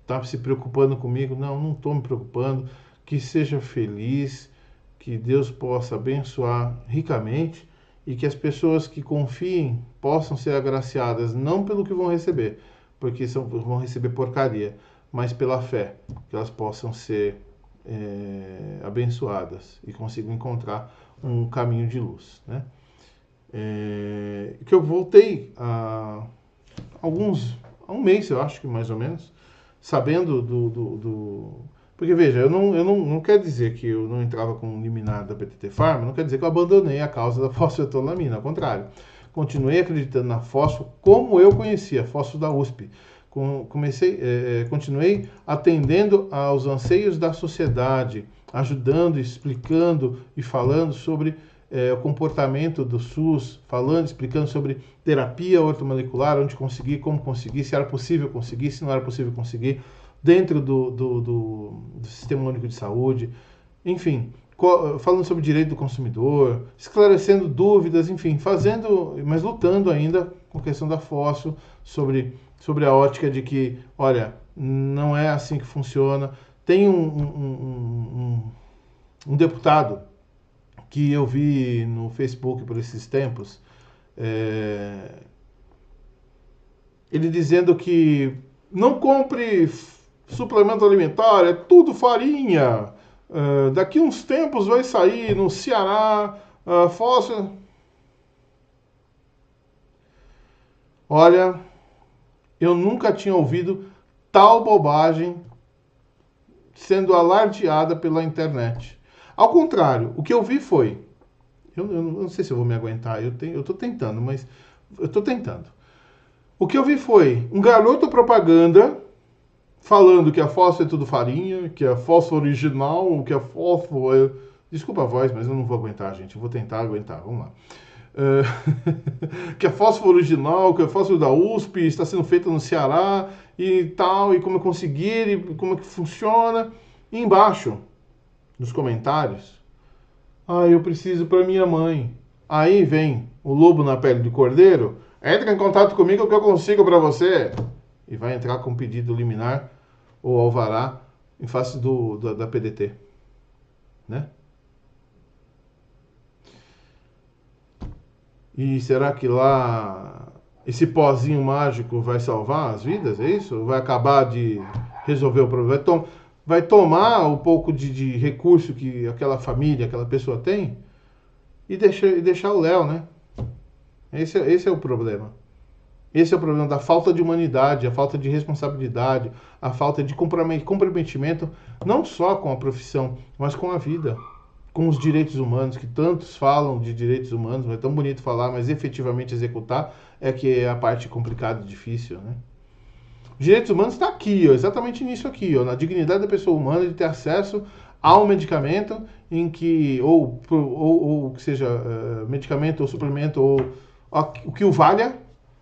tá se preocupando comigo? Não estou me preocupando, que seja feliz, que Deus possa abençoar ricamente e que as pessoas que confiem possam ser agraciadas, não pelo que vão receber, porque vão receber porcaria, mas pela fé, que elas possam ser abençoadas e consigam encontrar um caminho de luz, né? Que eu voltei há um mês, eu acho que mais ou menos, sabendo porque veja, eu não quero dizer que eu não entrava com liminar da PTT Pharma, não quer dizer que eu abandonei a causa da fosfetanolamina, ao contrário, continuei acreditando na fósforo como eu conhecia, a fósforo da USP. Continuei atendendo aos anseios da sociedade, ajudando, explicando e falando sobre o comportamento do SUS, explicando sobre terapia ortomolecular, onde conseguir, como conseguir, se era possível conseguir, se não era possível conseguir, dentro do Sistema Único de Saúde, enfim, falando sobre direito do consumidor, esclarecendo dúvidas, enfim, mas lutando ainda com a questão da fósforo, sobre a ótica de que, olha, não é assim que funciona. Tem um deputado que eu vi no Facebook por esses tempos, ele dizendo que não compre suplemento alimentar, é tudo farinha, daqui uns tempos vai sair no Ceará fósforo. Olha, eu nunca tinha ouvido tal bobagem sendo alardeada pela internet. Ao contrário, o que eu vi foi... Eu não sei se eu vou me aguentar, eu estou tentando, mas... Eu estou tentando. O que eu vi foi um garoto propaganda falando que a fósforo é tudo farinha, que a fósforo original, que a fósforo... Desculpa a voz, mas eu não vou aguentar, gente. Eu vou tentar aguentar, vamos lá. Que a fósforo original, que a fósforo da USP está sendo feita no Ceará e tal, e como conseguir, e como é que funciona. E embaixo, nos comentários, eu preciso para minha mãe. Aí vem o lobo na pele de cordeiro, entra em contato comigo que eu consigo para você. E vai entrar com pedido liminar ou alvará em face da PDT, né? E será que lá esse pozinho mágico vai salvar as vidas? É isso? Vai acabar de resolver o problema? Vai tomar um pouco de recurso que aquela família, aquela pessoa tem e deixar o Léo, né? Esse é o problema. Esse é o problema da falta de humanidade, a falta de responsabilidade, a falta de comprometimento não só com a profissão, mas com a vida, com os direitos humanos, que tantos falam de direitos humanos, é tão bonito falar, mas efetivamente executar que é a parte complicada e difícil, né? Os direitos humanos está aqui, exatamente nisso aqui, na dignidade da pessoa humana de ter acesso ao medicamento em que, ou que seja medicamento ou suplemento, ou o que o valha,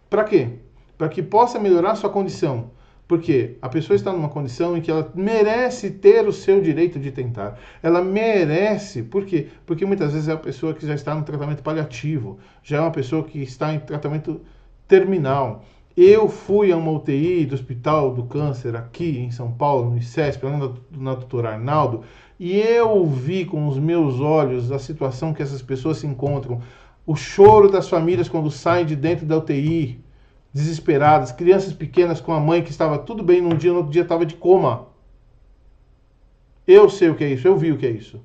para quê? Para que possa melhorar a sua condição. Porque a pessoa está numa condição em que ela merece ter o seu direito de tentar. Ela merece. Por quê? Porque muitas vezes é a pessoa que já está no tratamento paliativo, já é uma pessoa que está em tratamento terminal. Eu fui a uma UTI do Hospital do Câncer aqui em São Paulo, no ICESP, na doutora Arnaldo, e eu vi com os meus olhos a situação que essas pessoas se encontram, o choro das famílias quando saem de dentro da UTI, desesperadas, crianças pequenas com a mãe que estava tudo bem num dia, no outro dia estava de coma. Eu sei o que é isso, eu vi o que é isso.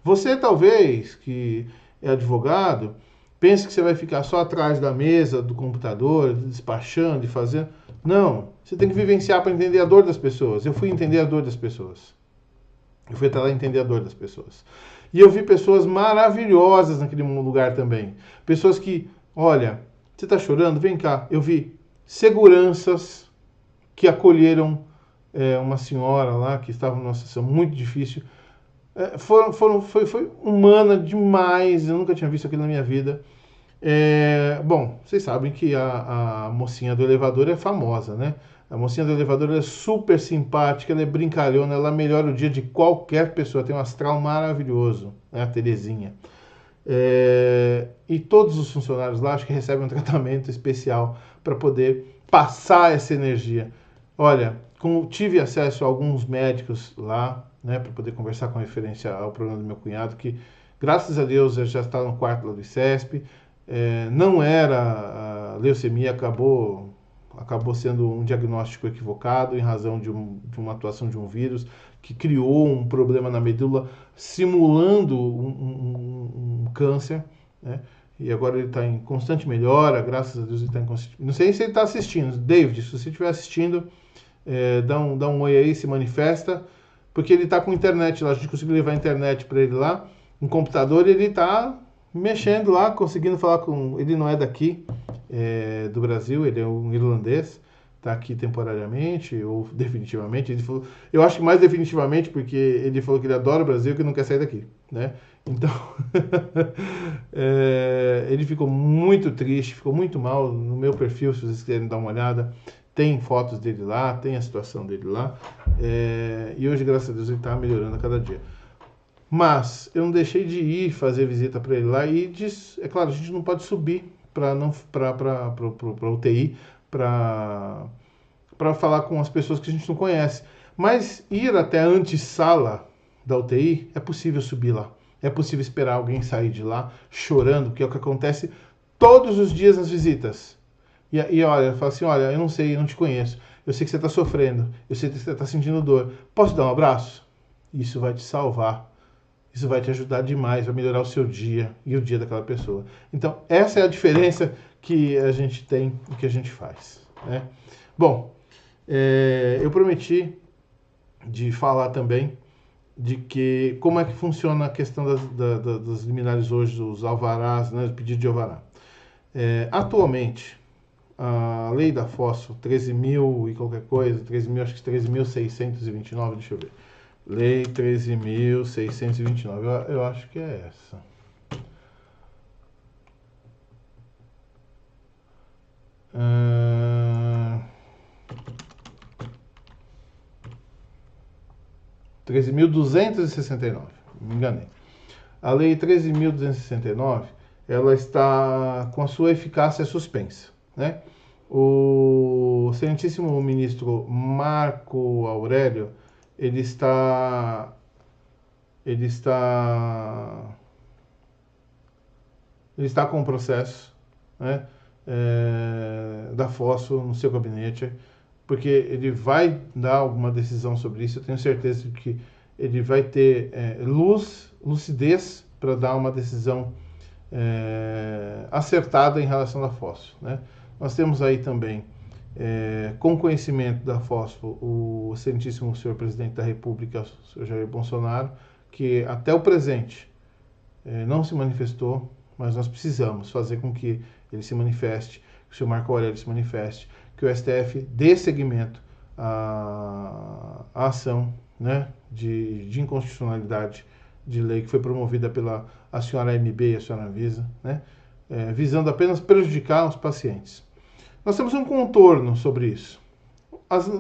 Você talvez, que é advogado, pense que você vai ficar só atrás da mesa, do computador, despachando e fazendo. Não, você tem que vivenciar para entender a dor das pessoas. Eu fui entender a dor das pessoas. Eu fui até lá entender a dor das pessoas. E eu vi pessoas maravilhosas naquele lugar também. Pessoas que, olha, você está chorando? Vem cá. Eu vi seguranças que acolheram uma senhora lá que estava numa situação muito difícil. Foi humana demais. Eu nunca tinha visto aquilo na minha vida. Bom, vocês sabem que a mocinha do elevador é famosa, né? A mocinha do elevador é super simpática, ela é brincalhona, ela melhora o dia de qualquer pessoa, tem um astral maravilhoso, né? A Terezinha. E todos os funcionários lá acho que recebem um tratamento especial para poder passar essa energia. Olha, tive acesso a alguns médicos lá, né, para poder conversar com referência ao problema do meu cunhado, que graças a Deus já está no quarto lá do ICESP. Não era a leucemia, acabou sendo um diagnóstico equivocado em razão de uma atuação de um vírus que criou um problema na medula, simulando um câncer, né? E agora ele está em constante melhora, graças a Deus ele está em constante... Não sei se ele está assistindo. David, se você estiver assistindo, dá um oi aí, se manifesta, porque ele está com internet lá, a gente conseguiu levar a internet para ele lá, um computador, e ele está mexendo lá, conseguindo falar com... Ele não é daqui, do Brasil, ele é um irlandês, está aqui temporariamente ou definitivamente. Ele falou, eu acho que mais definitivamente, porque ele falou que ele adora o Brasil e que não quer sair daqui, né? Então, ele ficou muito triste, ficou muito mal. No meu perfil, se vocês quiserem dar uma olhada, tem fotos dele lá, tem a situação dele lá. E hoje, graças a Deus, ele está melhorando a cada dia. Mas eu não deixei de ir fazer visita para ele lá e é claro, a gente não pode subir para UTI para falar com as pessoas que a gente não conhece. Mas ir até a antessala da UTI, é possível subir lá. É possível esperar alguém sair de lá chorando, que é o que acontece todos os dias nas visitas. E olha, fala assim, olha, eu não sei, eu não te conheço. Eu sei que você está sofrendo, eu sei que você está sentindo dor. Posso dar um abraço? Isso vai te salvar. Isso vai te ajudar demais, vai melhorar o seu dia e o dia daquela pessoa. Então, essa é a diferença que a gente tem e que a gente faz, né? Bom, eu prometi de falar também de que como é que funciona a questão das liminares hoje, os alvarás, né, o pedido de alvará. Atualmente, a lei da fósforo, 13.000 e qualquer coisa, acho que 13.629, deixa eu ver. Lei 13.629, eu acho que é essa. Uh, 13.269, me enganei. A lei 13.269, ela está com a sua eficácia suspensa, né? O excelentíssimo ministro Marco Aurélio, ele está com um processo, né, da fósforo no seu gabinete, porque ele vai dar alguma decisão sobre isso. Eu tenho certeza de que ele vai ter lucidez para dar uma decisão acertada em relação à fósforo, né? Nós temos aí também, com conhecimento da fósforo, o excelentíssimo senhor presidente da República, o senhor Jair Bolsonaro, que até o presente não se manifestou, mas nós precisamos fazer com que ele se manifeste, que o senhor Marco Aurélio se manifeste, que o STF dê seguimento à ação, né, de inconstitucionalidade de lei que foi promovida pela a senhora MB e a senhora Anvisa, né, visando apenas prejudicar os pacientes. Nós temos um contorno sobre isso.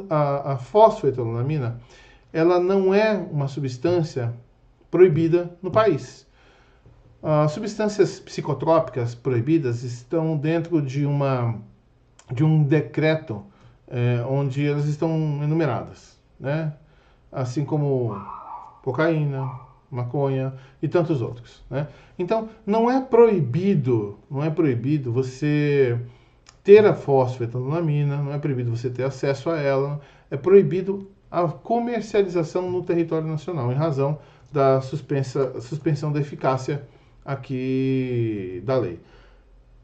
A fosfoetilenamina, ela não é uma substância proibida no país. As substâncias psicotrópicas proibidas estão dentro de um decreto onde elas estão enumeradas, né? Assim como cocaína, maconha e tantos outros, né? Então, não é proibido você ter a fosfetanolamina, não é proibido você ter acesso a ela, é proibido a comercialização no território nacional, em razão da suspensão da eficácia aqui da lei.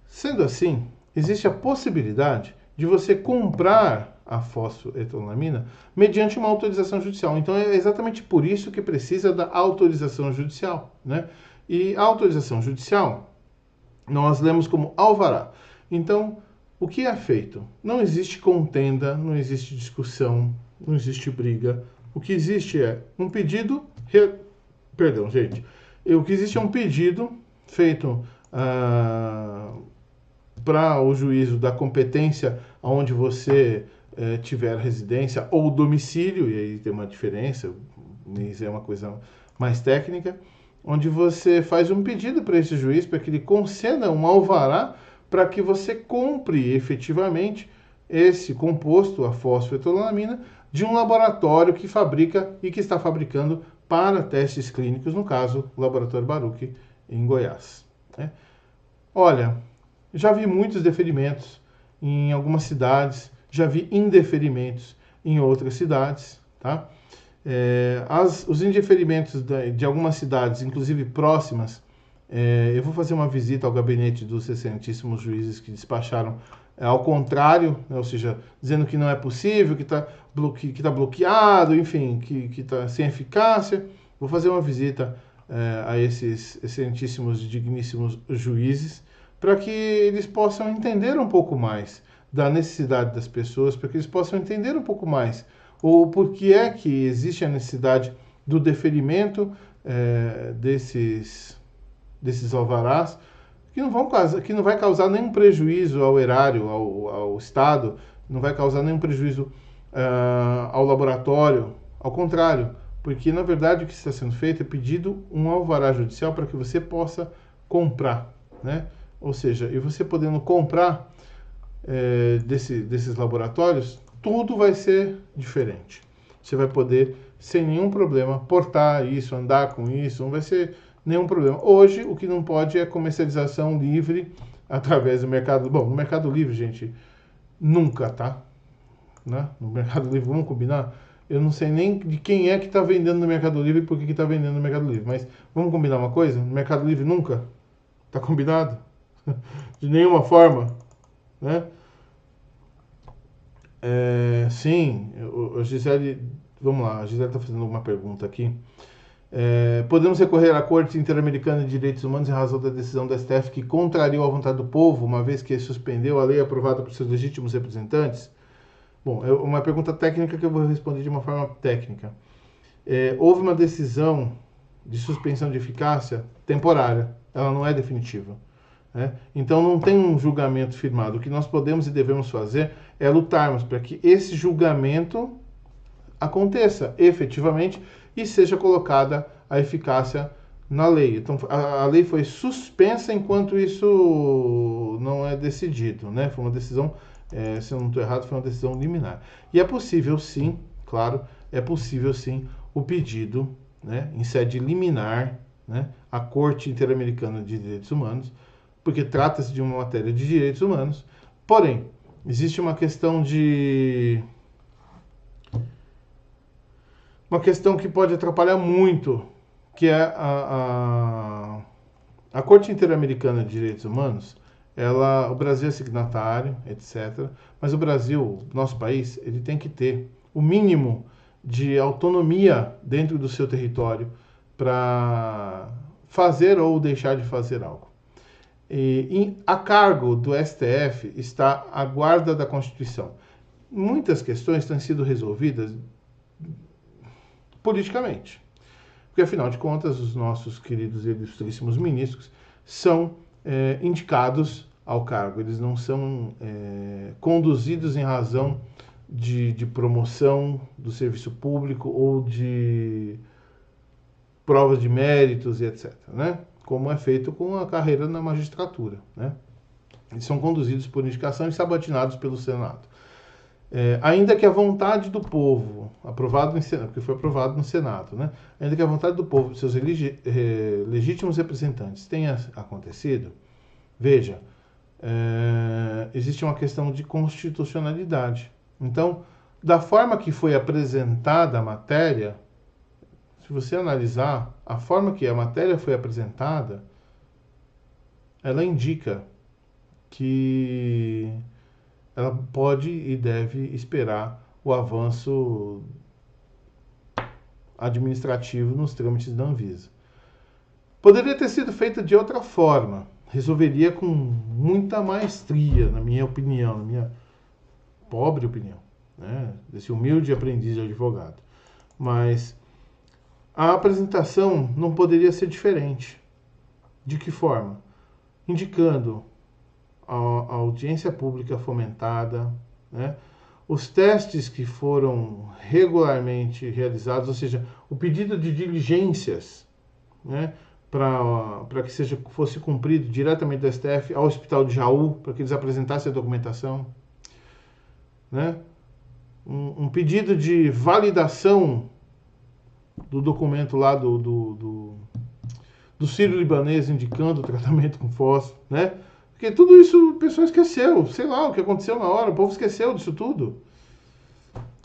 Sendo assim, existe a possibilidade de você comprar a fosfetanolamina mediante uma autorização judicial. Então é exatamente por isso que precisa da autorização judicial, né? E a autorização judicial nós lemos como alvará. Então, o que é feito? Não existe contenda, não existe discussão, não existe briga. O que existe é um pedido... Perdão, gente. O que existe é um pedido feito para o juízo da competência onde você tiver residência ou domicílio, e aí tem uma diferença, isso é uma coisa mais técnica, onde você faz um pedido para esse juiz para que ele conceda um alvará para que você compre efetivamente esse composto, a fosfetanolamina, de um laboratório que fabrica e que está fabricando para testes clínicos, no caso, o Laboratório Baruch, em Goiás. Né? Olha, já vi muitos deferimentos em algumas cidades, já vi indeferimentos em outras cidades, tá? Os indeferimentos de algumas cidades, inclusive próximas, eu vou fazer uma visita ao gabinete dos excelentíssimos juízes que despacharam ao contrário, né, ou seja, dizendo que não é possível, que está bloqueado, enfim, que está sem eficácia. Vou fazer uma visita a esses excelentíssimos e digníssimos juízes para que eles possam entender um pouco mais da necessidade das pessoas, para que eles possam entender um pouco mais o porquê é que existe a necessidade do deferimento desses alvarás, que não vai causar nenhum prejuízo ao erário, ao Estado, não vai causar nenhum prejuízo ao laboratório, ao contrário, porque na verdade o que está sendo feito é pedido um alvará judicial para que você possa comprar, né? Ou seja, e você podendo comprar desses laboratórios, tudo vai ser diferente. Você vai poder, sem nenhum problema, portar isso, andar com isso, não vai ser nenhum problema. Hoje, o que não pode é comercialização livre através do mercado. Bom, no Mercado Livre, gente, nunca, tá? Né? No Mercado Livre, vamos combinar? Eu não sei nem de quem é que está vendendo no Mercado Livre e por que está vendendo no Mercado Livre. Mas vamos combinar uma coisa? No Mercado Livre nunca. Tá combinado? De nenhuma forma, né? Sim, a Gisele, vamos lá, a Gisele está fazendo uma pergunta aqui. Podemos recorrer à Corte Interamericana de Direitos Humanos em razão da decisão do STF que contrariou a vontade do povo, uma vez que suspendeu a lei aprovada por seus legítimos representantes? Bom, é uma pergunta técnica que eu vou responder de uma forma técnica. Houve uma decisão de suspensão de eficácia temporária, ela não é definitiva. Então não tem um julgamento firmado. O que nós podemos e devemos fazer é lutarmos para que esse julgamento aconteça efetivamente e seja colocada a eficácia na lei. Então a lei foi suspensa enquanto isso não é decidido, né? Foi uma decisão, se eu não estou errado, foi uma decisão liminar. E é possível sim, claro, é possível sim o pedido, né, em sede liminar, né, à Corte Interamericana de Direitos Humanos, porque trata-se de uma matéria de direitos humanos. Porém, existe uma questão que pode atrapalhar muito, que é a Corte Interamericana de Direitos Humanos. O Brasil é signatário, etc. Mas o Brasil, nosso país, ele tem que ter o mínimo de autonomia dentro do seu território para fazer ou deixar de fazer algo. A cargo do STF está a guarda da Constituição. Muitas questões têm sido resolvidas politicamente, porque afinal de contas os nossos queridos e ilustríssimos ministros são indicados ao cargo, eles não são conduzidos em razão de promoção do serviço público ou de provas de méritos e etc., né? Como é feito com a carreira na magistratura, né? Eles são conduzidos por indicação e sabatinados pelo Senado. Ainda que a vontade do povo, aprovado no Senado, porque foi aprovado no Senado, né? Ainda que a vontade do povo, seus legítimos representantes, tenha acontecido, veja, existe uma questão de constitucionalidade. Então, da forma que foi apresentada a matéria, se você analisar a forma que a matéria foi apresentada, ela indica que ela pode e deve esperar o avanço administrativo nos trâmites da Anvisa. Poderia ter sido feita de outra forma, resolveria com muita maestria, na minha opinião, na minha pobre opinião, né? Desse humilde aprendiz de advogado. Mas a apresentação não poderia ser diferente. De que forma? Indicando a audiência pública fomentada, né? Os testes que foram regularmente realizados, ou seja, o pedido de diligências, né, para que fosse cumprido diretamente do STF ao Hospital de Jaú, para que eles apresentassem a documentação, né? Um pedido de validação do documento lá do sírio-libanês indicando o tratamento com fósforo, né? Porque tudo isso o pessoal esqueceu, sei lá o que aconteceu na hora, o povo esqueceu disso tudo.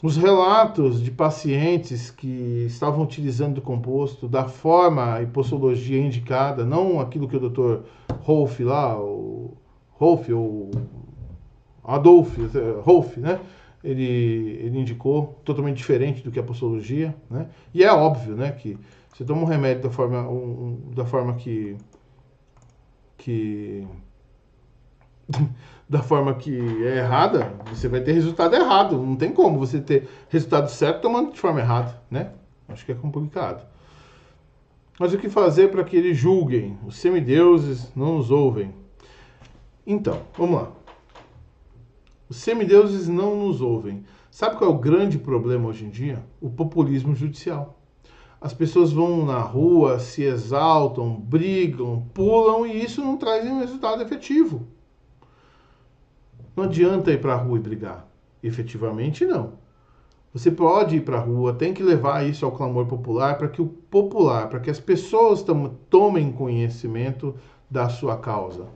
Os relatos de pacientes que estavam utilizando o composto da forma e posologia indicada, não aquilo que o Dr. Rolf lá, o Rolf ou Adolf Rolf, né? Ele indicou totalmente diferente do que a posologia, né? E é óbvio, né, que você toma um remédio da forma que da forma que é errada, você vai ter resultado errado. Não tem como você ter resultado certo tomando de forma errada, né? Acho que é complicado. Mas o que fazer para que eles julguem? Os semideuses não nos ouvem. Então, vamos lá. Os semideuses não nos ouvem. Sabe qual é o grande problema hoje em dia? O populismo judicial. As pessoas vão na rua, se exaltam, brigam, pulam e isso não traz um resultado efetivo. Não adianta ir para a rua e brigar. Efetivamente, não. Você pode ir para a rua, tem que levar isso ao clamor popular para que as pessoas tomem conhecimento da sua causa.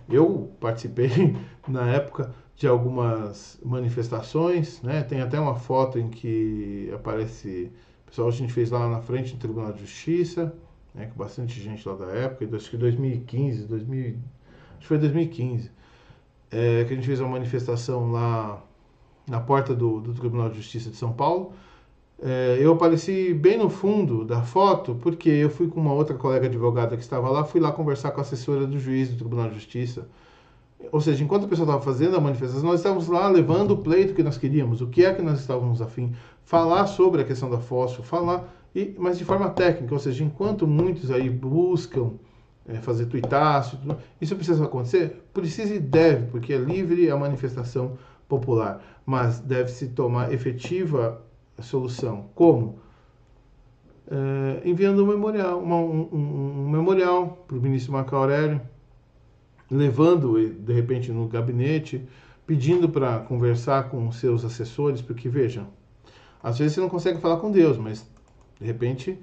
Eu participei, na época, de algumas manifestações, né? Tem até uma foto em que aparece... Pessoal, a gente fez lá na frente do Tribunal de Justiça, né, com bastante gente lá da época, acho que 2015, acho que foi 2015, que a gente fez uma manifestação lá na porta do Tribunal de Justiça de São Paulo. Eu apareci bem no fundo da foto, porque eu fui com uma outra colega advogada que estava lá, fui lá conversar com a assessora do juiz do Tribunal de Justiça. Ou seja, enquanto a pessoa estava fazendo a manifestação, nós estávamos lá levando o pleito que nós queríamos, o que é que nós estávamos a fim, falar sobre a questão da fósforo, mas de forma técnica, ou seja, enquanto muitos aí buscam fazer tuitaço, isso precisa acontecer? Precisa e deve, porque é livre a manifestação popular, mas deve-se tomar efetiva solução. Como? Enviando um memorial, um memorial para o ministro Marco Aurélio, levando, de repente, no gabinete, pedindo para conversar com seus assessores, porque, vejam, às vezes você não consegue falar com Deus, mas, de repente,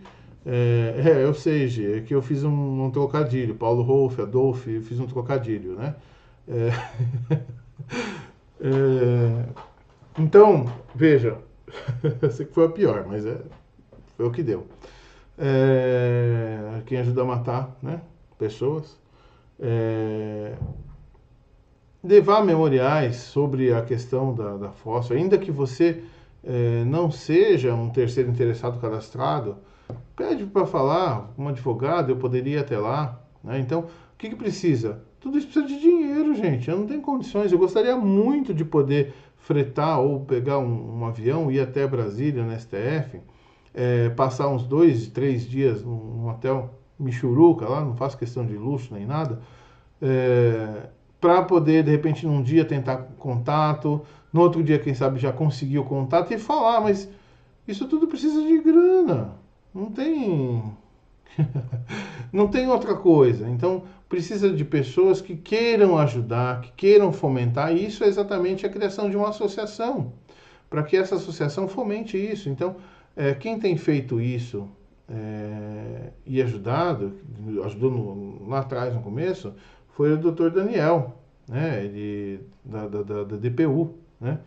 eu sei, é que eu fiz um trocadilho, Paulo Rolf, Adolf, eu fiz um trocadilho, né? Então, veja, eu sei que foi a pior, mas foi o que deu. Quem ajuda a matar, né, pessoas. Levar memoriais sobre a questão da fósforo, ainda que você não seja um terceiro interessado cadastrado, pede para falar, um advogado, eu poderia ir até lá, né? Então, o que precisa? Tudo isso precisa de dinheiro, gente, eu não tenho condições, eu gostaria muito de poder fretar ou pegar um avião, ir até Brasília, no STF, passar uns 2, 3 dias num hotel Michuruca lá, não faço questão de luxo nem nada, para poder, de repente, num dia tentar contato, no outro dia, quem sabe, já conseguir o contato e falar, mas isso tudo precisa de grana, não tem não tem outra coisa. Então, precisa de pessoas que queiram ajudar, que queiram fomentar, e isso é exatamente a criação de uma associação, para que essa associação fomente isso. Então, quem tem feito isso e ajudou lá atrás, no começo, foi o Dr. Daniel, né? Da DPU, né?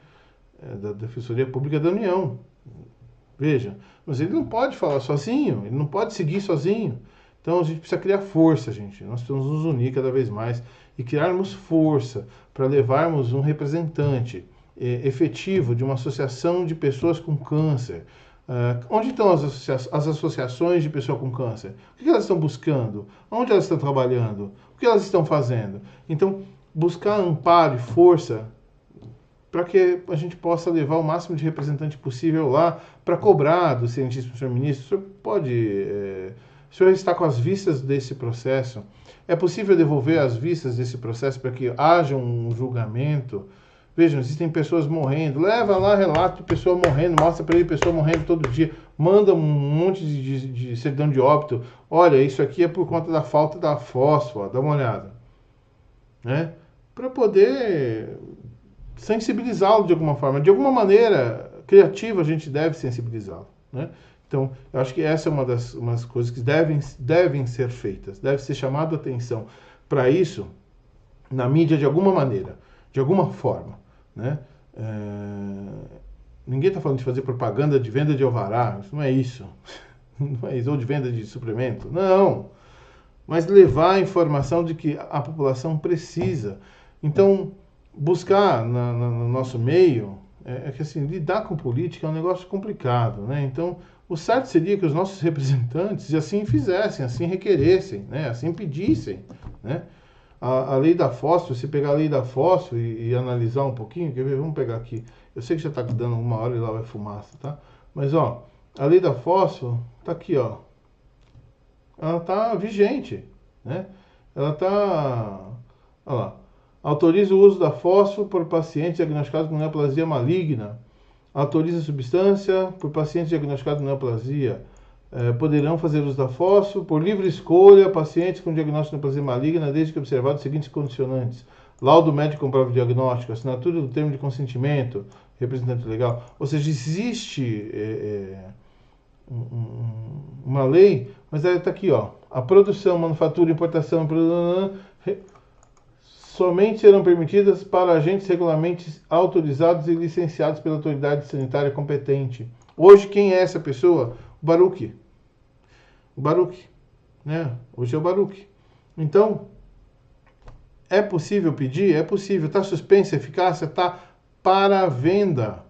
Da Defensoria Pública da União. Veja, mas ele não pode falar sozinho, ele não pode seguir sozinho. Então a gente precisa criar força, gente. Nós precisamos nos unir cada vez mais e criarmos força para levarmos um representante efetivo de uma associação de pessoas com câncer. Onde estão as associações de pessoas com câncer? O que elas estão buscando? Onde elas estão trabalhando? O que elas estão fazendo? Então, buscar amparo e força para que a gente possa levar o máximo de representante possível lá para cobrar do cientista, senhor ministro. O senhor pode... o senhor está com as vistas desse processo? É possível devolver as vistas desse processo para que haja um julgamento? Vejam, existem pessoas morrendo. Leva lá relato de pessoa morrendo, mostra para ele pessoa morrendo todo dia. Manda um monte de certidão de óbito. Olha, isso aqui é por conta da falta da fósforo. Dá uma olhada. Né? Para poder sensibilizá-lo de alguma forma. De alguma maneira criativa a gente deve sensibilizá-lo. Né? Então, eu acho que essa é umas coisas que devem ser feitas. Deve ser chamado a atenção para isso na mídia de alguma maneira, de alguma forma. Né? Ninguém está falando de fazer propaganda de venda de alvará, isso não é isso. Não é isso, ou de venda de suplemento. Não! Mas levar a informação de que a população precisa. Então, buscar no nosso meio, que assim, lidar com política é um negócio complicado, né? Então, o certo seria que os nossos representantes assim fizessem, assim requeressem, né? Assim pedissem, né? A lei da fósforo, se pegar a lei da fósforo e analisar um pouquinho, quer ver? Vamos pegar aqui. Eu sei que já está dando uma hora e lá vai fumaça, tá? Mas, ó, a lei da fósforo tá aqui, ó. Ela tá vigente, né? Ela tá... Olha lá. Autoriza o uso da fósforo por pacientes diagnosticados com neoplasia maligna. Autoriza a substância por pacientes diagnosticados com neoplasia. Poderão fazer uso da fósforo por livre escolha pacientes com diagnóstico de neoplasia maligna, desde que observados os seguintes condicionantes: laudo médico com prova de diagnóstico, assinatura do termo de consentimento, representante legal. Ou seja, existe uma lei, mas ela está aqui, ó. A produção, manufatura, importação, somente serão permitidas para agentes regularmente autorizados e licenciados pela autoridade sanitária competente. Hoje, quem é essa pessoa? O Baruch. O Baruch, né? Hoje é o Baruch. Então, é possível pedir? É possível. Está suspensa a eficácia? Está para a venda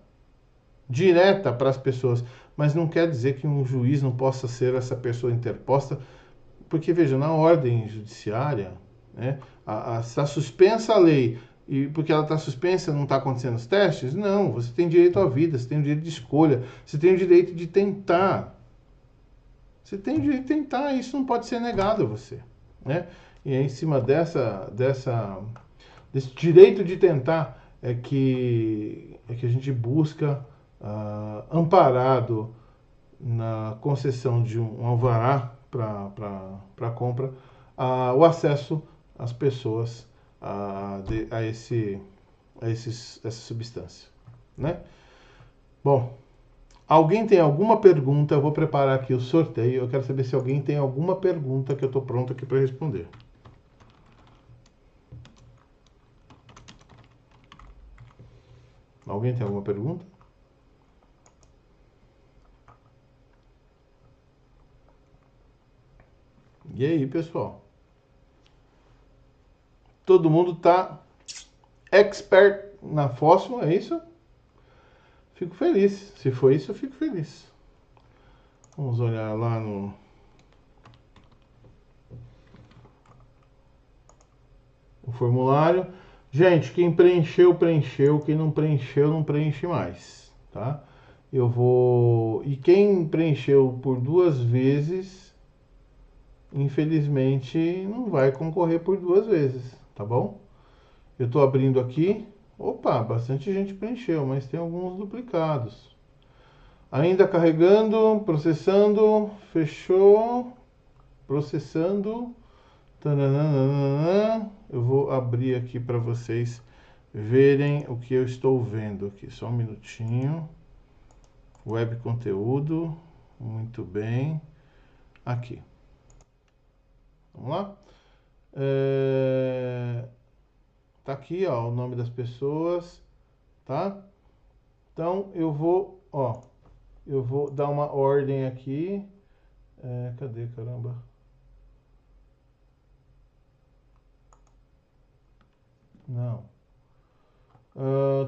direta para as pessoas. Mas não quer dizer que um juiz não possa ser essa pessoa interposta, porque, veja, na ordem judiciária, né, está suspensa a lei, e porque ela está suspensa não está acontecendo os testes? Não, você tem direito à vida, você tem o direito de escolha, você tem o direito de tentar. Você tem o direito de tentar, e isso não pode ser negado a você. Né? E é em cima desse direito de tentar é que a gente busca, amparado na concessão de um alvará para compra, o acesso às pessoas essa substância. Né? Bom, alguém tem alguma pergunta? Eu vou preparar aqui o sorteio. Eu quero saber se alguém tem alguma pergunta que eu estou pronto aqui para responder. Alguém tem alguma pergunta? E aí, pessoal? Todo mundo tá expert na fósforo, é isso? Fico feliz. Se for isso, eu fico feliz. Vamos olhar lá no... o formulário. Gente, quem preencheu, preencheu. Quem não preencheu, não preenche mais, tá? Eu vou... E quem preencheu por 2 vezes, infelizmente, não vai concorrer por 2 vezes, tá bom? Eu tô abrindo aqui. Opa, bastante gente preencheu, mas tem alguns duplicados. Ainda carregando, processando, fechou, processando. Tananana. Eu vou abrir aqui para vocês verem o que eu estou vendo aqui. Só um minutinho. Web conteúdo. Muito bem. Aqui. Vamos lá. Tá aqui, ó, o nome das pessoas, tá? Então, eu vou dar uma ordem aqui. Cadê, caramba? Não.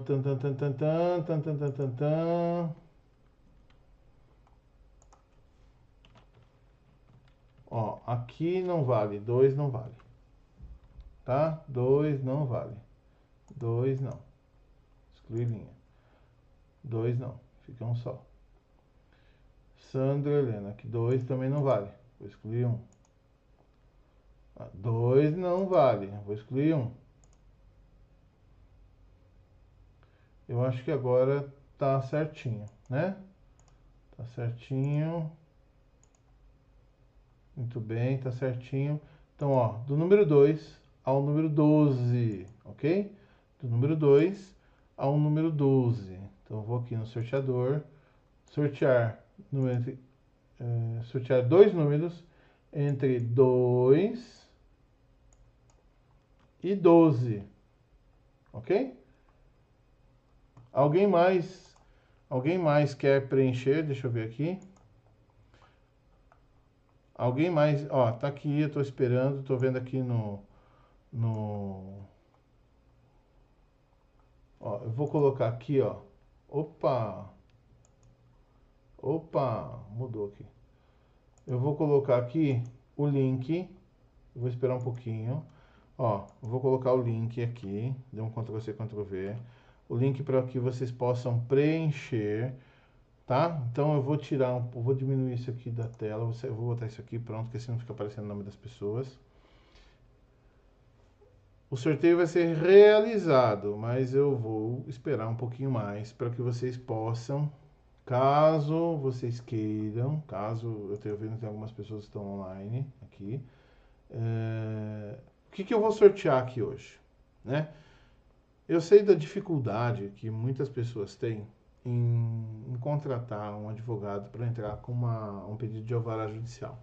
Tan, tan, tan, tan, tan, tan, tan, tan, tan, tan. Ó, aqui não vale, 2 não vale. Tá? 2 não vale. 2 não. Exclui linha. 2 não. Fica um só. Sandra Helena, aqui 2 também não vale. Vou excluir 1. 2 não vale. Vou excluir 1. Eu acho que agora tá certinho, né? Tá certinho. Muito bem, tá certinho. Então, ó, do número 2 ao número 12, ok? Do número 2 ao número 12. Então, eu vou aqui no sorteador, sortear dois números entre 2 e 12, ok? Alguém mais quer preencher? Deixa eu ver aqui. Alguém mais? Ó, tá aqui, eu tô esperando, tô vendo aqui ó, eu vou colocar aqui, ó. Opa! Opa, mudou aqui. Eu vou colocar aqui o link. Eu vou esperar um pouquinho. Ó, eu vou colocar o link aqui. Dê um Ctrl+C, Ctrl+V. O link para que vocês possam preencher, tá? Então eu vou eu vou diminuir isso aqui da tela. Eu vou botar isso aqui, pronto, porque senão fica aparecendo o nome das pessoas. O sorteio vai ser realizado, mas eu vou esperar um pouquinho mais para que vocês possam, caso vocês queiram, caso eu tenha vendo que tem algumas pessoas que estão online aqui, o que eu vou sortear aqui hoje, né? Eu sei da dificuldade que muitas pessoas têm em contratar um advogado para entrar com um pedido de alvará judicial.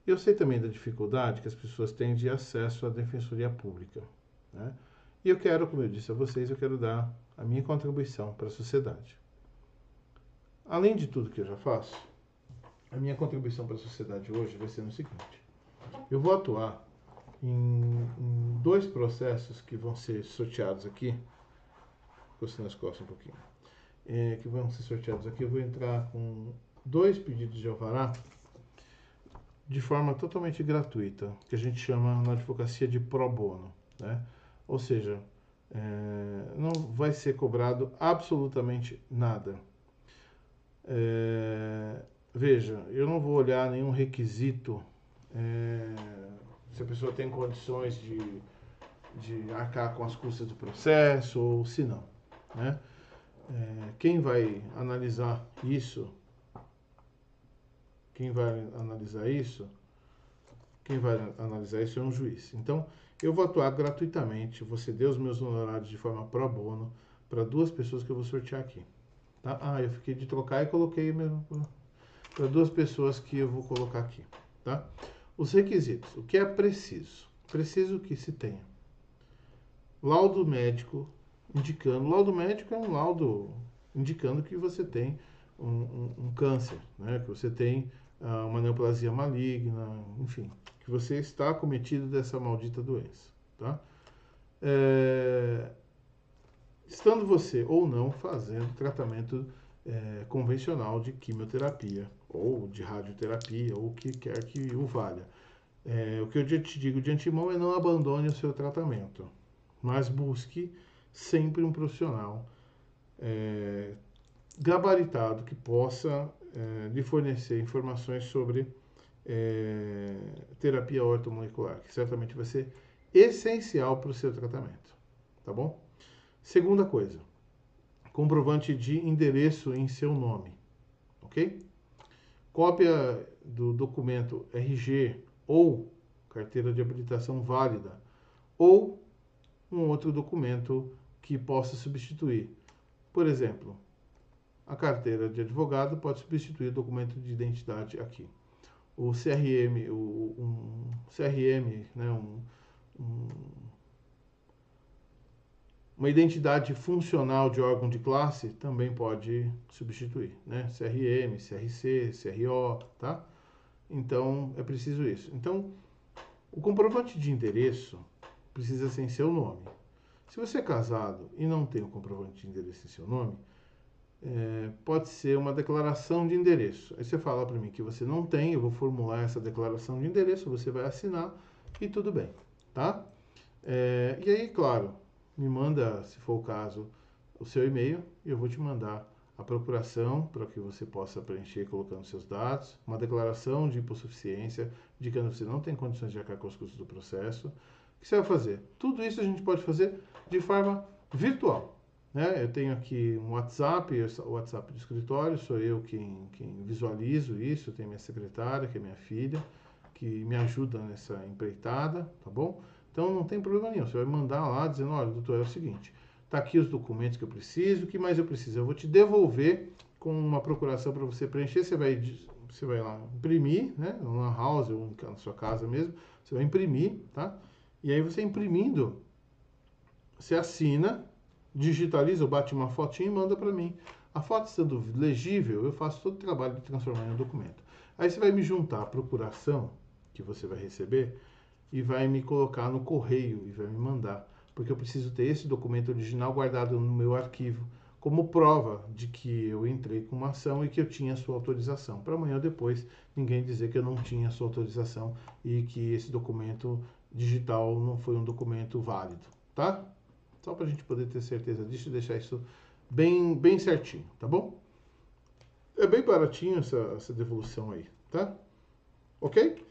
Eu sei também da dificuldade que as pessoas têm de acesso à defensoria pública, né? E eu quero, como eu disse a vocês, eu quero dar a minha contribuição para a sociedade. Além de tudo que eu já faço, a minha contribuição para a sociedade hoje vai ser no seguinte: eu vou atuar em 2 processos que vão ser sorteados aqui. Coçando as costas um pouquinho. Que vão ser sorteados aqui. Eu vou entrar com 2 pedidos de alvará de forma totalmente gratuita, que a gente chama na advocacia de pro bono, né? Ou seja, não vai ser cobrado absolutamente nada. Veja, eu não vou olhar nenhum requisito, se a pessoa tem condições de arcar com as custas do processo ou se não, né? Quem vai analisar isso é um juiz. Então, eu vou atuar gratuitamente, vou ceder os meus honorários de forma pro bono para 2 pessoas que eu vou sortear aqui. Tá? Eu fiquei de trocar e coloquei para 2 pessoas que eu vou colocar aqui. Tá? Os requisitos. O que é preciso? Preciso que se tenha laudo médico indicando. Laudo médico é um laudo indicando que você tem um câncer, né? Que você tem uma neoplasia maligna, enfim, que você está acometido dessa maldita doença, tá? Estando você ou não fazendo tratamento convencional de quimioterapia ou de radioterapia ou o que quer que o valha. O que eu te digo de antemão é não abandone o seu tratamento, mas busque sempre um profissional gabaritado que possa lhe fornecer informações sobre terapia ortomolecular, que certamente vai ser essencial para o seu tratamento, tá bom? Segunda coisa, comprovante de endereço em seu nome, ok? Cópia do documento RG ou carteira de habilitação válida ou um outro documento que possa substituir. Por exemplo, a carteira de advogado pode substituir o documento de identidade aqui. O CRM, CRM, né, Uma identidade funcional de órgão de classe também pode substituir, né? CRM, CRC, CRO, tá? Então, é preciso isso. Então, o comprovante de endereço precisa ser em seu nome. Se você é casado e não tem o comprovante de endereço em seu nome, pode ser uma declaração de endereço. Aí você fala para mim que você não tem, eu vou formular essa declaração de endereço, você vai assinar e tudo bem, tá? E aí, claro, me manda, se for o caso, o seu e-mail e eu vou te mandar a procuração para que você possa preencher colocando seus dados, uma declaração de hipossuficiência, indicando que você não tem condições de arcar com os custos do processo. O que você vai fazer? Tudo isso a gente pode fazer de forma virtual, né? Eu tenho aqui um WhatsApp, o WhatsApp do escritório, sou eu quem visualizo isso, eu tenho minha secretária, que é minha filha, que me ajuda nessa empreitada, tá bom? Então não tem problema nenhum, você vai mandar lá dizendo, olha, doutor, é o seguinte, tá aqui os documentos que eu preciso, o que mais eu preciso? Eu vou te devolver com uma procuração para você preencher, você vai lá imprimir, né, na house ou na sua casa mesmo, você vai imprimir, tá? E aí você imprimindo, você assina, digitaliza ou bate uma fotinha e manda para mim. A foto estando legível, eu faço todo o trabalho de transformar em um documento. Aí você vai me juntar a procuração que você vai receber e vai me colocar no correio e vai me mandar, porque eu preciso ter esse documento original guardado no meu arquivo como prova de que eu entrei com uma ação e que eu tinha sua autorização, para amanhã ou depois ninguém dizer que eu não tinha sua autorização e que esse documento digital não foi um documento válido, tá? Só para a gente poder ter certeza disso e deixar isso bem certinho, tá bom? É bem baratinho essa devolução aí, tá? Ok?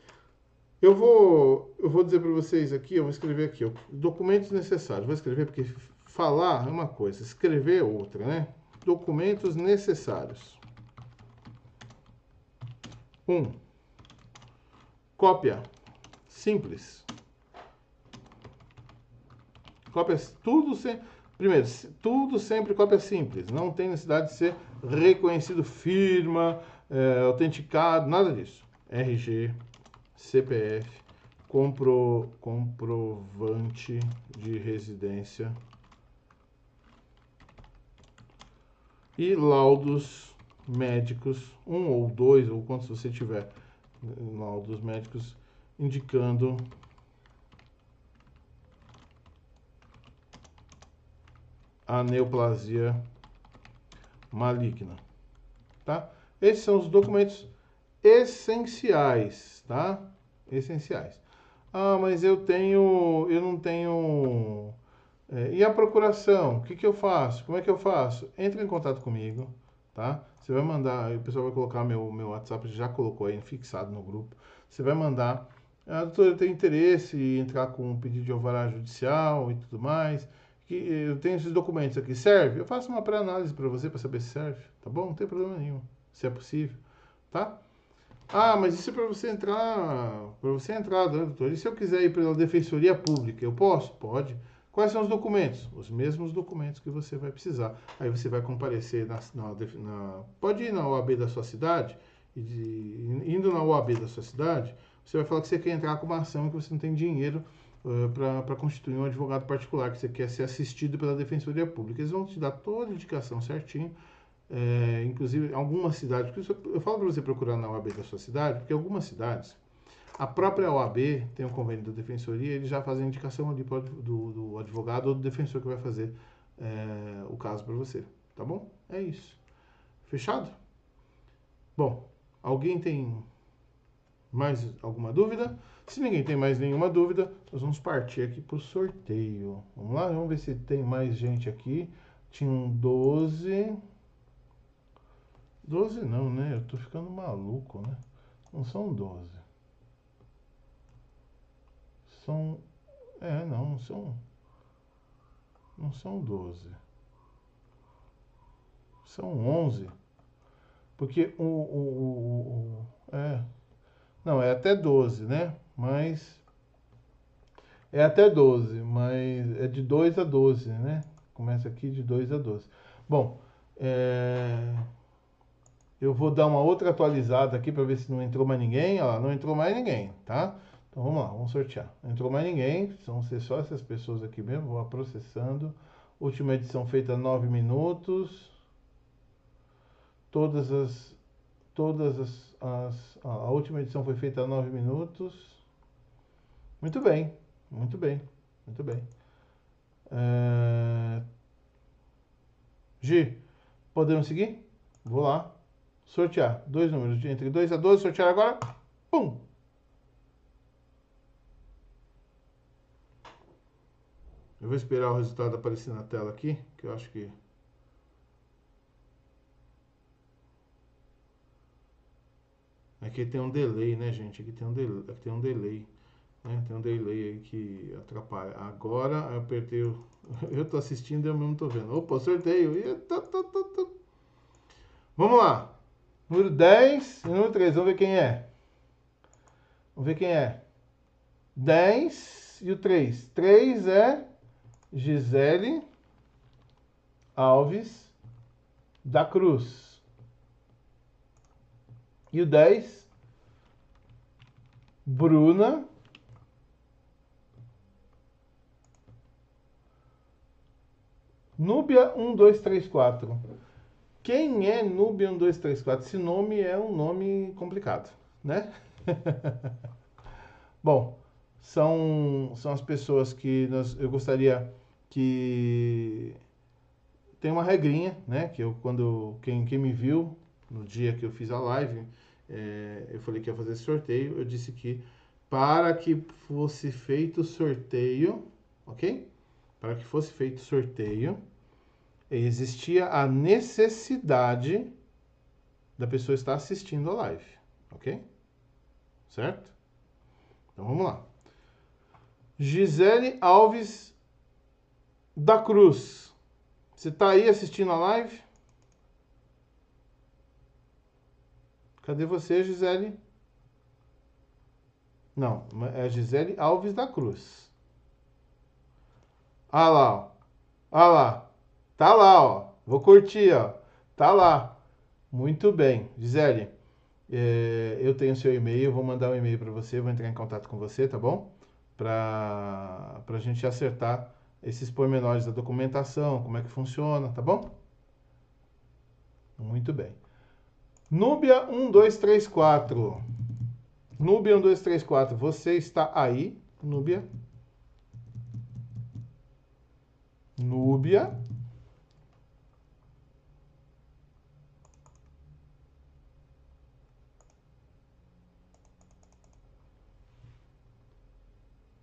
Eu vou dizer para vocês aqui, eu vou escrever aqui, ó, documentos necessários. Vou escrever porque falar é uma coisa, escrever é outra, né? Documentos necessários. 1. Cópia simples. Cópia, tudo sempre. Primeiro, tudo sempre cópia simples. Não tem necessidade de ser reconhecido, firma, autenticado, nada disso. RG, CPF, comprovante de residência e laudos médicos, 1 ou 2, ou quantos você tiver, laudos médicos indicando a neoplasia maligna, tá? Esses são os documentos essenciais, tá? Essenciais. Ah, mas eu não tenho. E a procuração? O que eu faço? Como é que eu faço? Entre em contato comigo, tá? Você vai mandar, o pessoal vai colocar meu WhatsApp, já colocou aí fixado no grupo. Você vai mandar, doutor, eu tenho interesse em entrar com um pedido de alvará judicial e tudo mais. Eu tenho esses documentos aqui, serve? Eu faço uma pré-análise para você para saber se serve, tá bom? Não tem problema nenhum, se é possível, tá? Ah, mas isso é para você entrar, né, doutor? E se eu quiser ir pela Defensoria Pública, eu posso? Pode. Quais são os documentos? Os mesmos documentos que você vai precisar. Aí você vai comparecer pode ir na OAB da sua cidade, indo na OAB da sua cidade, você vai falar que você quer entrar com uma ação e que você não tem dinheiro para constituir um advogado particular, que você quer ser assistido pela Defensoria Pública. Eles vão te dar toda a indicação certinho. Inclusive, algumas cidades, eu falo para você procurar na OAB da sua cidade, porque algumas cidades, a própria OAB tem um convênio da Defensoria, eles já fazem a indicação ali do advogado ou do defensor que vai fazer o caso para você, tá bom? É isso. Fechado? Bom, alguém tem mais alguma dúvida? Se ninguém tem mais nenhuma dúvida, nós vamos partir aqui para o sorteio. Vamos lá, vamos ver se tem mais gente aqui. Tinham 12... 12 não, né? Eu tô ficando maluco, né? Não são 12. São... não são... Não são 12. São 11. Porque não, é até 12, né? Mas... É até 12, mas é de 2 a 12, né? Começa aqui de 2 a 12. Bom, eu vou dar uma outra atualizada aqui para ver se não entrou mais ninguém. Ó, não entrou mais ninguém, tá? Então vamos lá, vamos sortear. Não entrou mais ninguém, vão ser só essas pessoas aqui mesmo. Vou processando Última edição feita 9 minutos. A última edição foi feita há 9 minutos. Muito bem, muito bem, muito bem. Gi, podemos seguir? Vou lá. Sortear. 2 números entre 2 a 12. Sortear agora. Pum! Eu vou esperar o resultado aparecer na tela aqui, que eu acho que... Aqui tem um delay, né, gente? Aqui tem um delay, né? Tem um delay aí que atrapalha. Agora eu apertei o... Eu tô assistindo e eu mesmo tô vendo. Opa, sorteio. Vamos lá. Número 10 e número 13. Vamos ver quem é. Vamos ver quem é. 10 e o 3. 3 é Gisele Alves da Cruz. E o 10, Bruna Núbia 1234. Quem é Núbia 1234? Esse nome é um nome complicado, né? Bom, são as pessoas que eu gostaria que... Tem uma regrinha, né? Que eu, quem me viu no dia que eu fiz a live, eu falei que ia fazer esse sorteio. Eu disse que para que fosse feito o sorteio, ok? Para que fosse feito o sorteio, existia a necessidade da pessoa estar assistindo a live, ok? Certo? Então vamos lá. Gisele Alves da Cruz. Você está aí assistindo a live? Cadê você, Gisele? Não, é Gisele Alves da Cruz. Ah lá, ó. Ah lá. Tá lá, ó. Vou curtir, ó. Tá lá. Muito bem. Gisele, eu tenho seu e-mail, vou mandar um e-mail para você, vou entrar em contato com você, tá bom? Para a gente acertar esses pormenores da documentação, como é que funciona, tá bom? Muito bem. Núbia 1234. Núbia 1234, você está aí, Núbia? Núbia.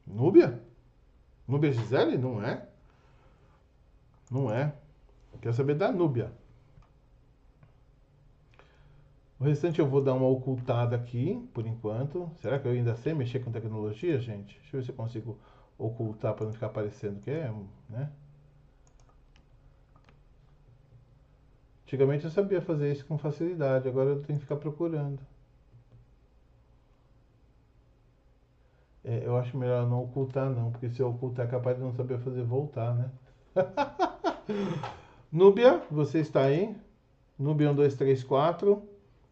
Núbia? Núbia Gisele? Não é? Não é. Quero saber da Núbia. O restante eu vou dar uma ocultada aqui, por enquanto. Será que eu ainda sei mexer com tecnologia, gente? Deixa eu ver se eu consigo ocultar para não ficar aparecendo que é, né? Antigamente eu sabia fazer isso com facilidade, agora eu tenho que ficar procurando. Eu acho melhor não ocultar não, porque se eu ocultar é capaz de não saber fazer voltar, né? Núbia, você está aí? Núbia 1234,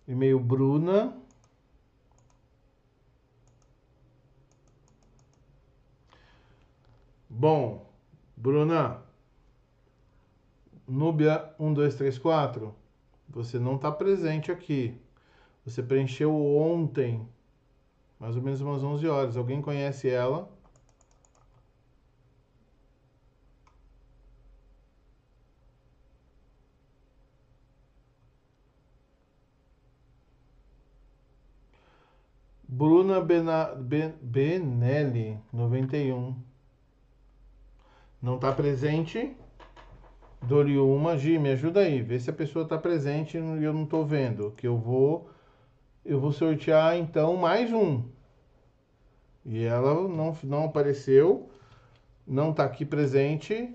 e-mail Bruna. Bom, Bruna, Núbia 1234, você não está presente aqui. Você preencheu ontem, mais ou menos umas 11 horas. Alguém conhece ela? Bruna Benelli, 91. Não está presente? Doriuma, Gi, me ajuda aí. Vê se a pessoa está presente e eu não estou vendo. Que eu vou sortear então mais um. E ela não apareceu, não está aqui presente,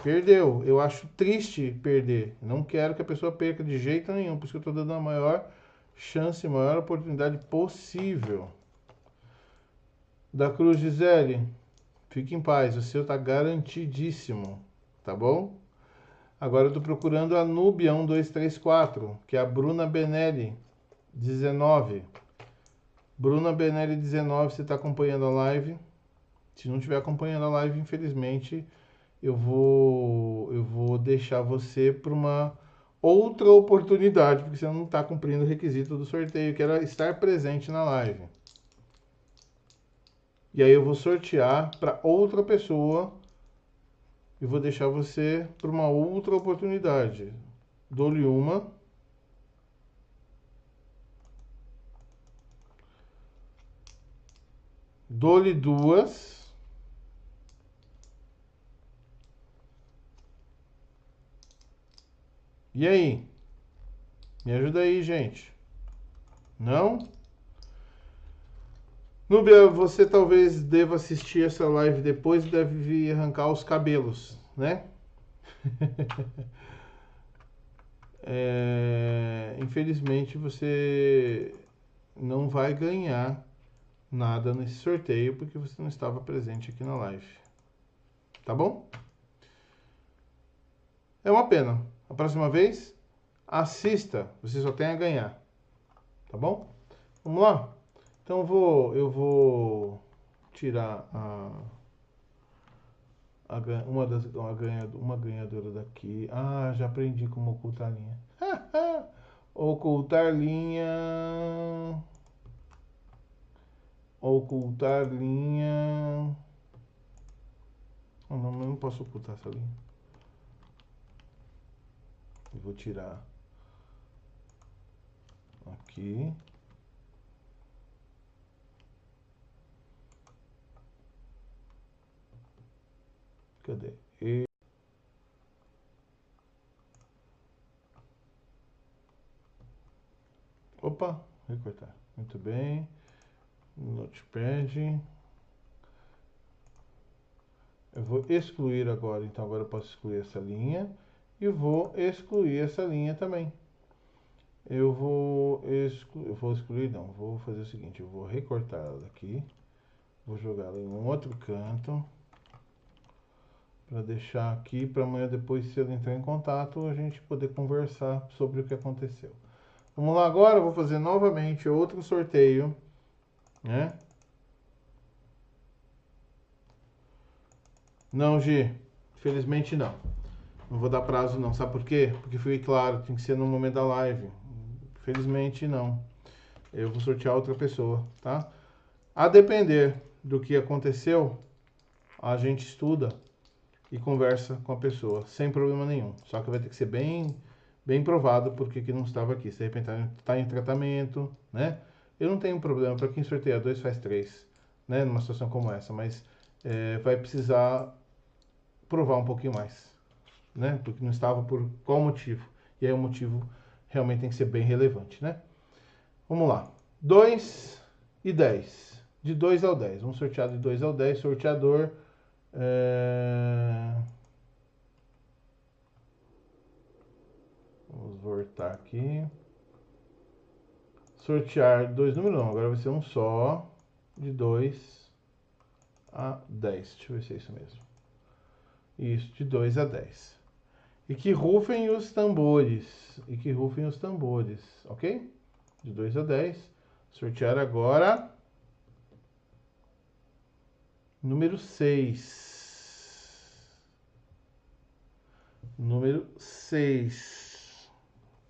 perdeu. Eu acho triste perder. Não quero que a pessoa perca de jeito nenhum, por isso que eu estou dando a maior chance, a maior oportunidade possível. Da Cruz Gisele, fique em paz, o seu está garantidíssimo, tá bom? Agora eu estou procurando a Núbia 1234, que é a Bruna Benelli, 19. Bruna Benelli 19, você está acompanhando a live? Se não estiver acompanhando a live, infelizmente, eu vou deixar você para uma outra oportunidade, porque você não está cumprindo o requisito do sorteio, que era estar presente na live. E aí eu vou sortear para outra pessoa e vou deixar você para uma outra oportunidade. Dou-lhe uma. Dou-lhe duas. E aí? Me ajuda aí, gente. Não? Núbia, você talvez deva assistir essa live depois e deve vir arrancar os cabelos, né? Infelizmente você não vai ganhar nada nesse sorteio porque você não estava presente aqui na live. Tá bom? É uma pena. A próxima vez, assista. Você só tem a ganhar. Tá bom? Vamos lá? Então eu vou tirar uma ganhadora daqui. Ah, já aprendi como ocultar linha. Ocultar linha. Ocultar linha. Oh, não, eu não posso ocultar essa linha. Eu vou tirar aqui. Cadê? Opa, recortar. Muito bem. Notepad. Eu vou excluir agora, então agora eu posso excluir essa linha. E vou excluir essa linha também. Eu vou excluir, não, vou fazer o seguinte, eu vou recortar ela daqui. Vou jogar ela em um outro canto. Para deixar aqui, para amanhã depois, se ele entrar em contato, a gente poder conversar sobre o que aconteceu. Vamos lá agora, eu vou fazer novamente outro sorteio, né? Não, Gi, infelizmente não. Não vou dar prazo não, sabe por quê? Porque foi claro, tem que ser no momento da live. Infelizmente não. Eu vou sortear outra pessoa, tá? A depender do que aconteceu, a gente estuda e conversa com a pessoa, sem problema nenhum. Só que vai ter que ser bem provado porque que não estava aqui. Se de repente está em tratamento, né? Eu não tenho problema, para quem sorteia 2 faz 3, né? Numa situação como essa, mas vai precisar provar um pouquinho mais, né? Porque não estava por qual motivo. E aí o motivo realmente tem que ser bem relevante, né? Vamos lá. 2 e 10. De 2 ao 10. Vamos sortear de 2 ao 10. Sorteador. Vamos voltar aqui. Sortear 2 números não. Agora vai ser um só. De 2 a 10. Deixa eu ver se é isso mesmo. Isso, de 2 a 10. E que rufem os tambores. E que rufem os tambores. Ok? De 2 a 10. Sortear agora. Número 6. Número 6.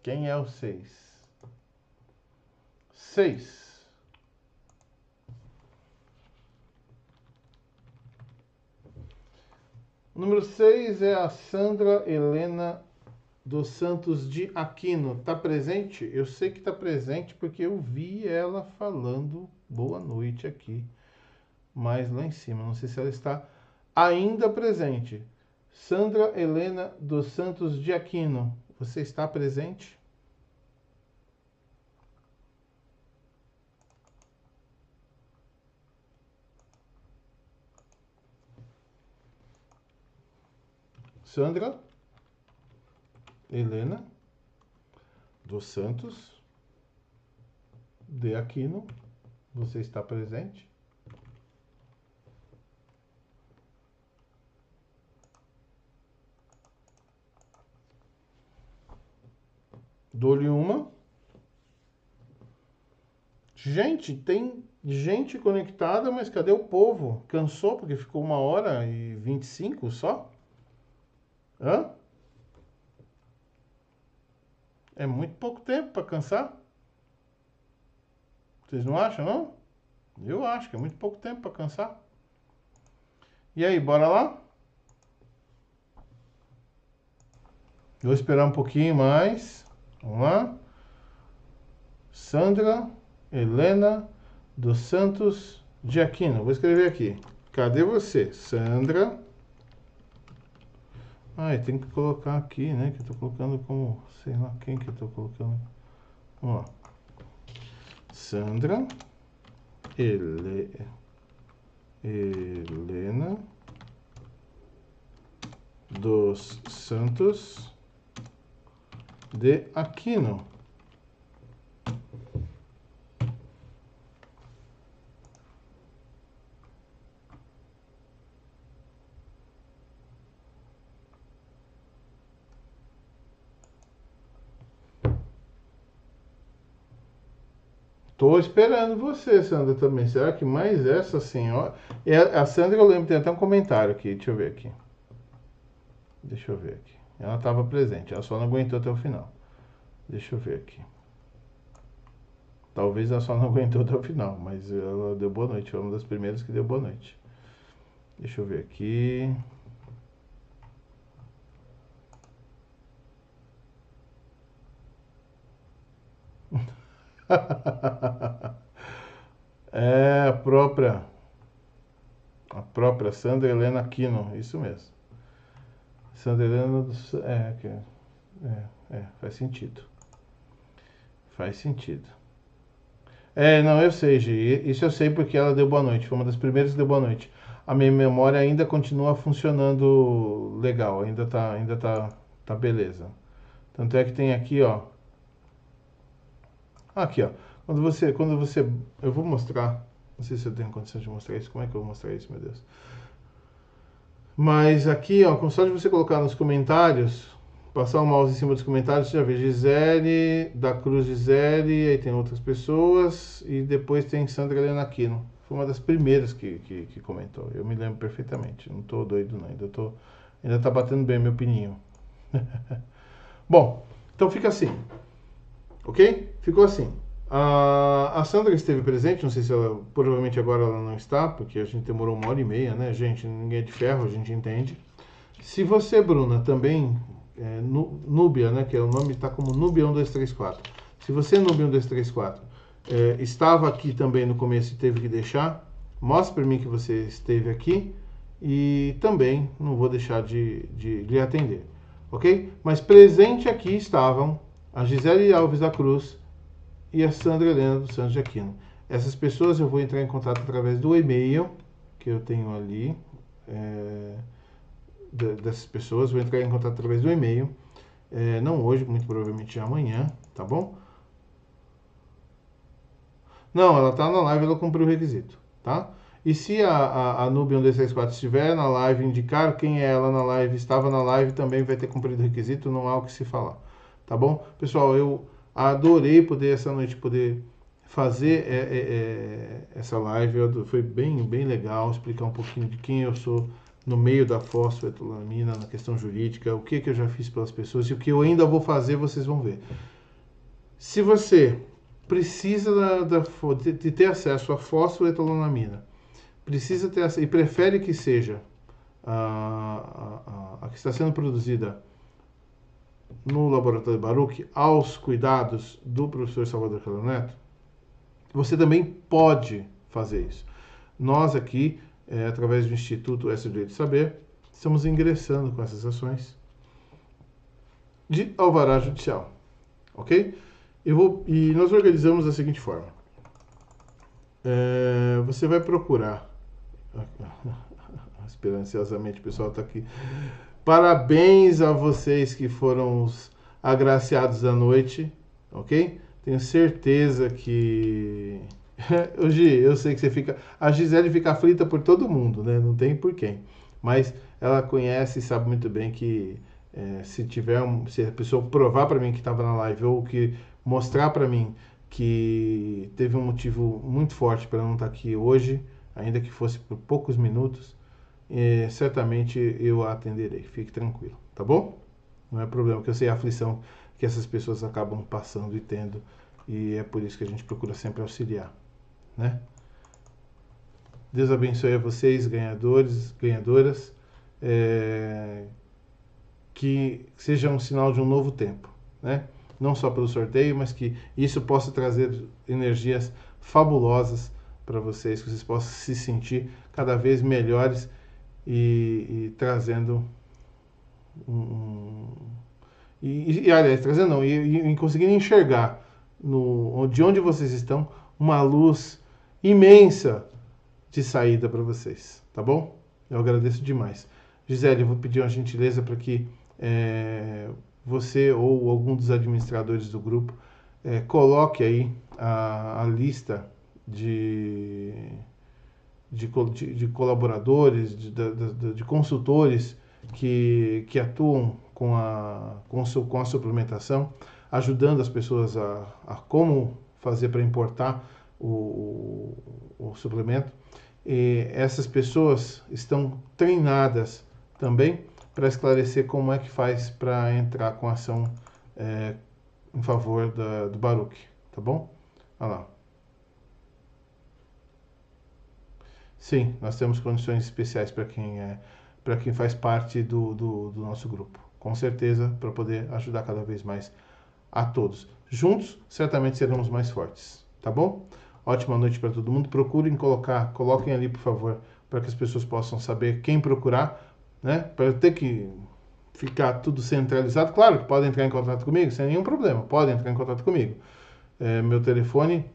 Quem é o 6? 6. Número 6 é a Sandra Helena dos Santos de Aquino. Tá presente? Eu sei que tá presente porque eu vi ela falando boa noite aqui. Mas lá em cima, não sei se ela está ainda presente. Sandra Helena dos Santos de Aquino, você está presente? Sandra Helena dos Santos de Aquino, você está presente? Dou-lhe uma. Gente, tem gente conectada, mas cadê o povo? Cansou porque ficou 1h e 25 só? Hã? É muito pouco tempo para cansar. Vocês não acham, não? Eu acho que é muito pouco tempo para cansar. E aí, bora lá? Vou esperar um pouquinho mais. Vamos lá. Sandra Helena dos Santos de Aquino. Vou escrever aqui. Cadê você? Sandra. Tem que colocar aqui, né? Que eu tô colocando como... Sei lá quem que eu tô colocando. Vamos lá. Sandra Helena dos Santos de Aquino. Tô esperando você, Sandra, também. Será que mais essa senhora... A Sandra, eu lembro, tem até um comentário aqui. Deixa eu ver aqui. Deixa eu ver aqui. Ela estava presente, ela só não aguentou até o final. Deixa eu ver aqui. Talvez ela só não aguentou até o final, mas ela deu boa noite. Foi uma das primeiras que deu boa noite. Deixa eu ver aqui. É a própria Sandra Helena Aquino, isso mesmo. Sandra Helena faz sentido. Faz sentido. Não, eu sei, Gi. Isso eu sei porque ela deu boa noite. Foi uma das primeiras que deu boa noite. A minha memória ainda continua funcionando legal. Tá beleza. Tanto é que tem aqui, ó. Aqui, ó. Quando você, eu vou mostrar. Não sei se eu tenho condição de mostrar isso. Como é que eu vou mostrar isso, meu Deus? Mas aqui, ó, só de você colocar nos comentários, passar o mouse em cima dos comentários, você já vê Gisele, da Cruz Gisele, aí tem outras pessoas, e depois tem Sandra Helena Aquino. Foi uma das primeiras que comentou. Eu me lembro perfeitamente. Não tô doido, não. Ainda tá batendo bem meu pininho. Bom, então fica assim. Ok? Ficou assim. A Sandra esteve presente, não sei se ela, provavelmente agora ela não está, porque a gente demorou 1h30, né, gente? Ninguém é de ferro, a gente entende. Se você, Bruna, também, Núbia, né, que é o nome, está como Núbia 1234. Se você, Núbia 1234, estava aqui também no começo e teve que deixar, mostre para mim que você esteve aqui e também não vou deixar de lhe atender, ok? Mas presente aqui estavam a Gisele Alves da Cruz e a Sandra Helena dos Santos de Aquino. Essas pessoas eu vou entrar em contato através do e-mail que eu tenho ali, dessas pessoas, vou entrar em contato através do e-mail, não hoje, muito provavelmente amanhã, tá bom? Não, ela tá na live, ela cumpriu o requisito, tá? E se a Nubia 1234 estiver na live, indicar quem é ela na live, estava na live, também vai ter cumprido o requisito, não há o que se falar, tá bom? Pessoal, eu adorei essa noite poder fazer essa live, foi bem legal, explicar um pouquinho de quem eu sou no meio da fosfetanolamina, na questão jurídica, o que eu já fiz pelas pessoas e o que eu ainda vou fazer, vocês vão ver. Se você precisa de ter acesso à fosfoetanolamina, precisa ter e prefere que seja a que está sendo produzida no laboratório Baruch aos cuidados do professor Salvador Carlos Neto, você também pode fazer isso. Nós aqui, através do Instituto Essa Direito de Saber, estamos ingressando com essas ações de alvará judicial, ok? E nós organizamos da seguinte forma. Você vai procurar... Esperanciosamente o pessoal está aqui. Parabéns a vocês que foram os agraciados da noite, ok? Tenho certeza que... Gi, eu sei que você fica... A Gisele fica aflita por todo mundo, né? Não tem por quem. Mas ela conhece e sabe muito bem que se a pessoa provar para mim que estava na live ou que mostrar para mim que teve um motivo muito forte para não estar aqui hoje, ainda que fosse por poucos minutos, certamente eu a atenderei. Fique tranquilo, tá bom? Não é problema, que eu sei a aflição que essas pessoas acabam passando e tendo, e é por isso que a gente procura sempre auxiliar, né? Deus abençoe a vocês, ganhadores, ganhadoras, que seja um sinal de um novo tempo, né? Não só pelo sorteio, mas que isso possa trazer energias fabulosas para vocês, que vocês possam se sentir cada vez melhores e trazendo aliás, trazendo não, e conseguindo enxergar de onde vocês estão uma luz imensa de saída para vocês, tá bom? Eu agradeço demais. Gisele, eu vou pedir uma gentileza para que você ou algum dos administradores do grupo coloque aí a lista de colaboradores, de consultores que atuam com a suplementação, ajudando as pessoas a como fazer para importar o suplemento. E essas pessoas estão treinadas também para esclarecer como é que faz para entrar com ação em favor do Baruch, tá bom? Olha lá. Sim, nós temos condições especiais para quem faz parte do nosso grupo. Com certeza, para poder ajudar cada vez mais a todos. Juntos, certamente seremos mais fortes, tá bom? Ótima noite para todo mundo. Coloquem ali, por favor, para que as pessoas possam saber quem procurar, né? Para eu ter que ficar tudo centralizado. Claro que podem entrar em contato comigo, sem nenhum problema. Podem entrar em contato comigo. Meu telefone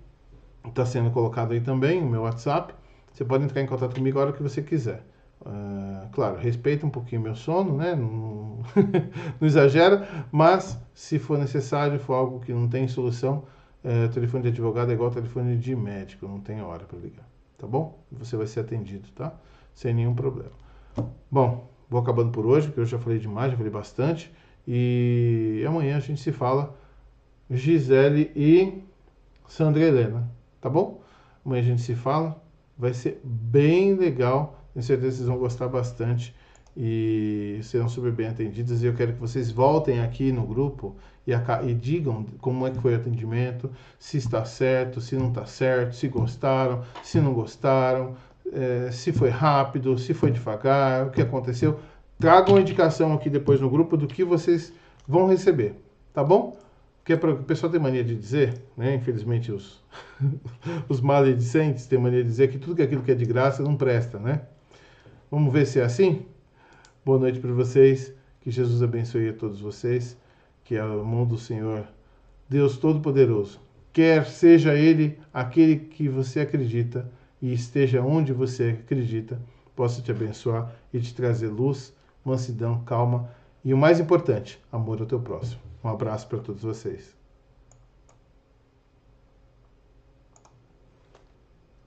está sendo colocado aí também, o meu WhatsApp. Você pode entrar em contato comigo a hora que você quiser. Claro, respeita um pouquinho meu sono, né? Não, não exagera, mas se for necessário, for algo que não tem solução, telefone de advogado é igual telefone de médico, não tem hora para ligar, tá bom? Você vai ser atendido, tá? Sem nenhum problema. Bom, vou acabando por hoje, porque eu já falei demais, já falei bastante, e amanhã a gente se fala, Gisele e Sandra Helena, tá bom? Amanhã a gente se fala. Vai ser bem legal, tenho certeza que vocês vão gostar bastante e serão super bem atendidas. E eu quero que vocês voltem aqui no grupo e digam como é que foi o atendimento, se está certo, se não está certo, se gostaram, se não gostaram, se foi rápido, se foi devagar, o que aconteceu. Tragam uma indicação aqui depois no grupo do que vocês vão receber, tá bom? Porque o pessoal tem mania de dizer, né? Infelizmente os maledicentes têm mania de dizer que tudo aquilo que é de graça não presta, né? Vamos ver se é assim? Boa noite para vocês, que Jesus abençoe a todos vocês, que a mão do Senhor, Deus Todo-Poderoso, quer seja Ele aquele que você acredita e esteja onde você acredita, possa te abençoar e te trazer luz, mansidão, calma e o mais importante, amor ao teu próximo. Um abraço para todos vocês.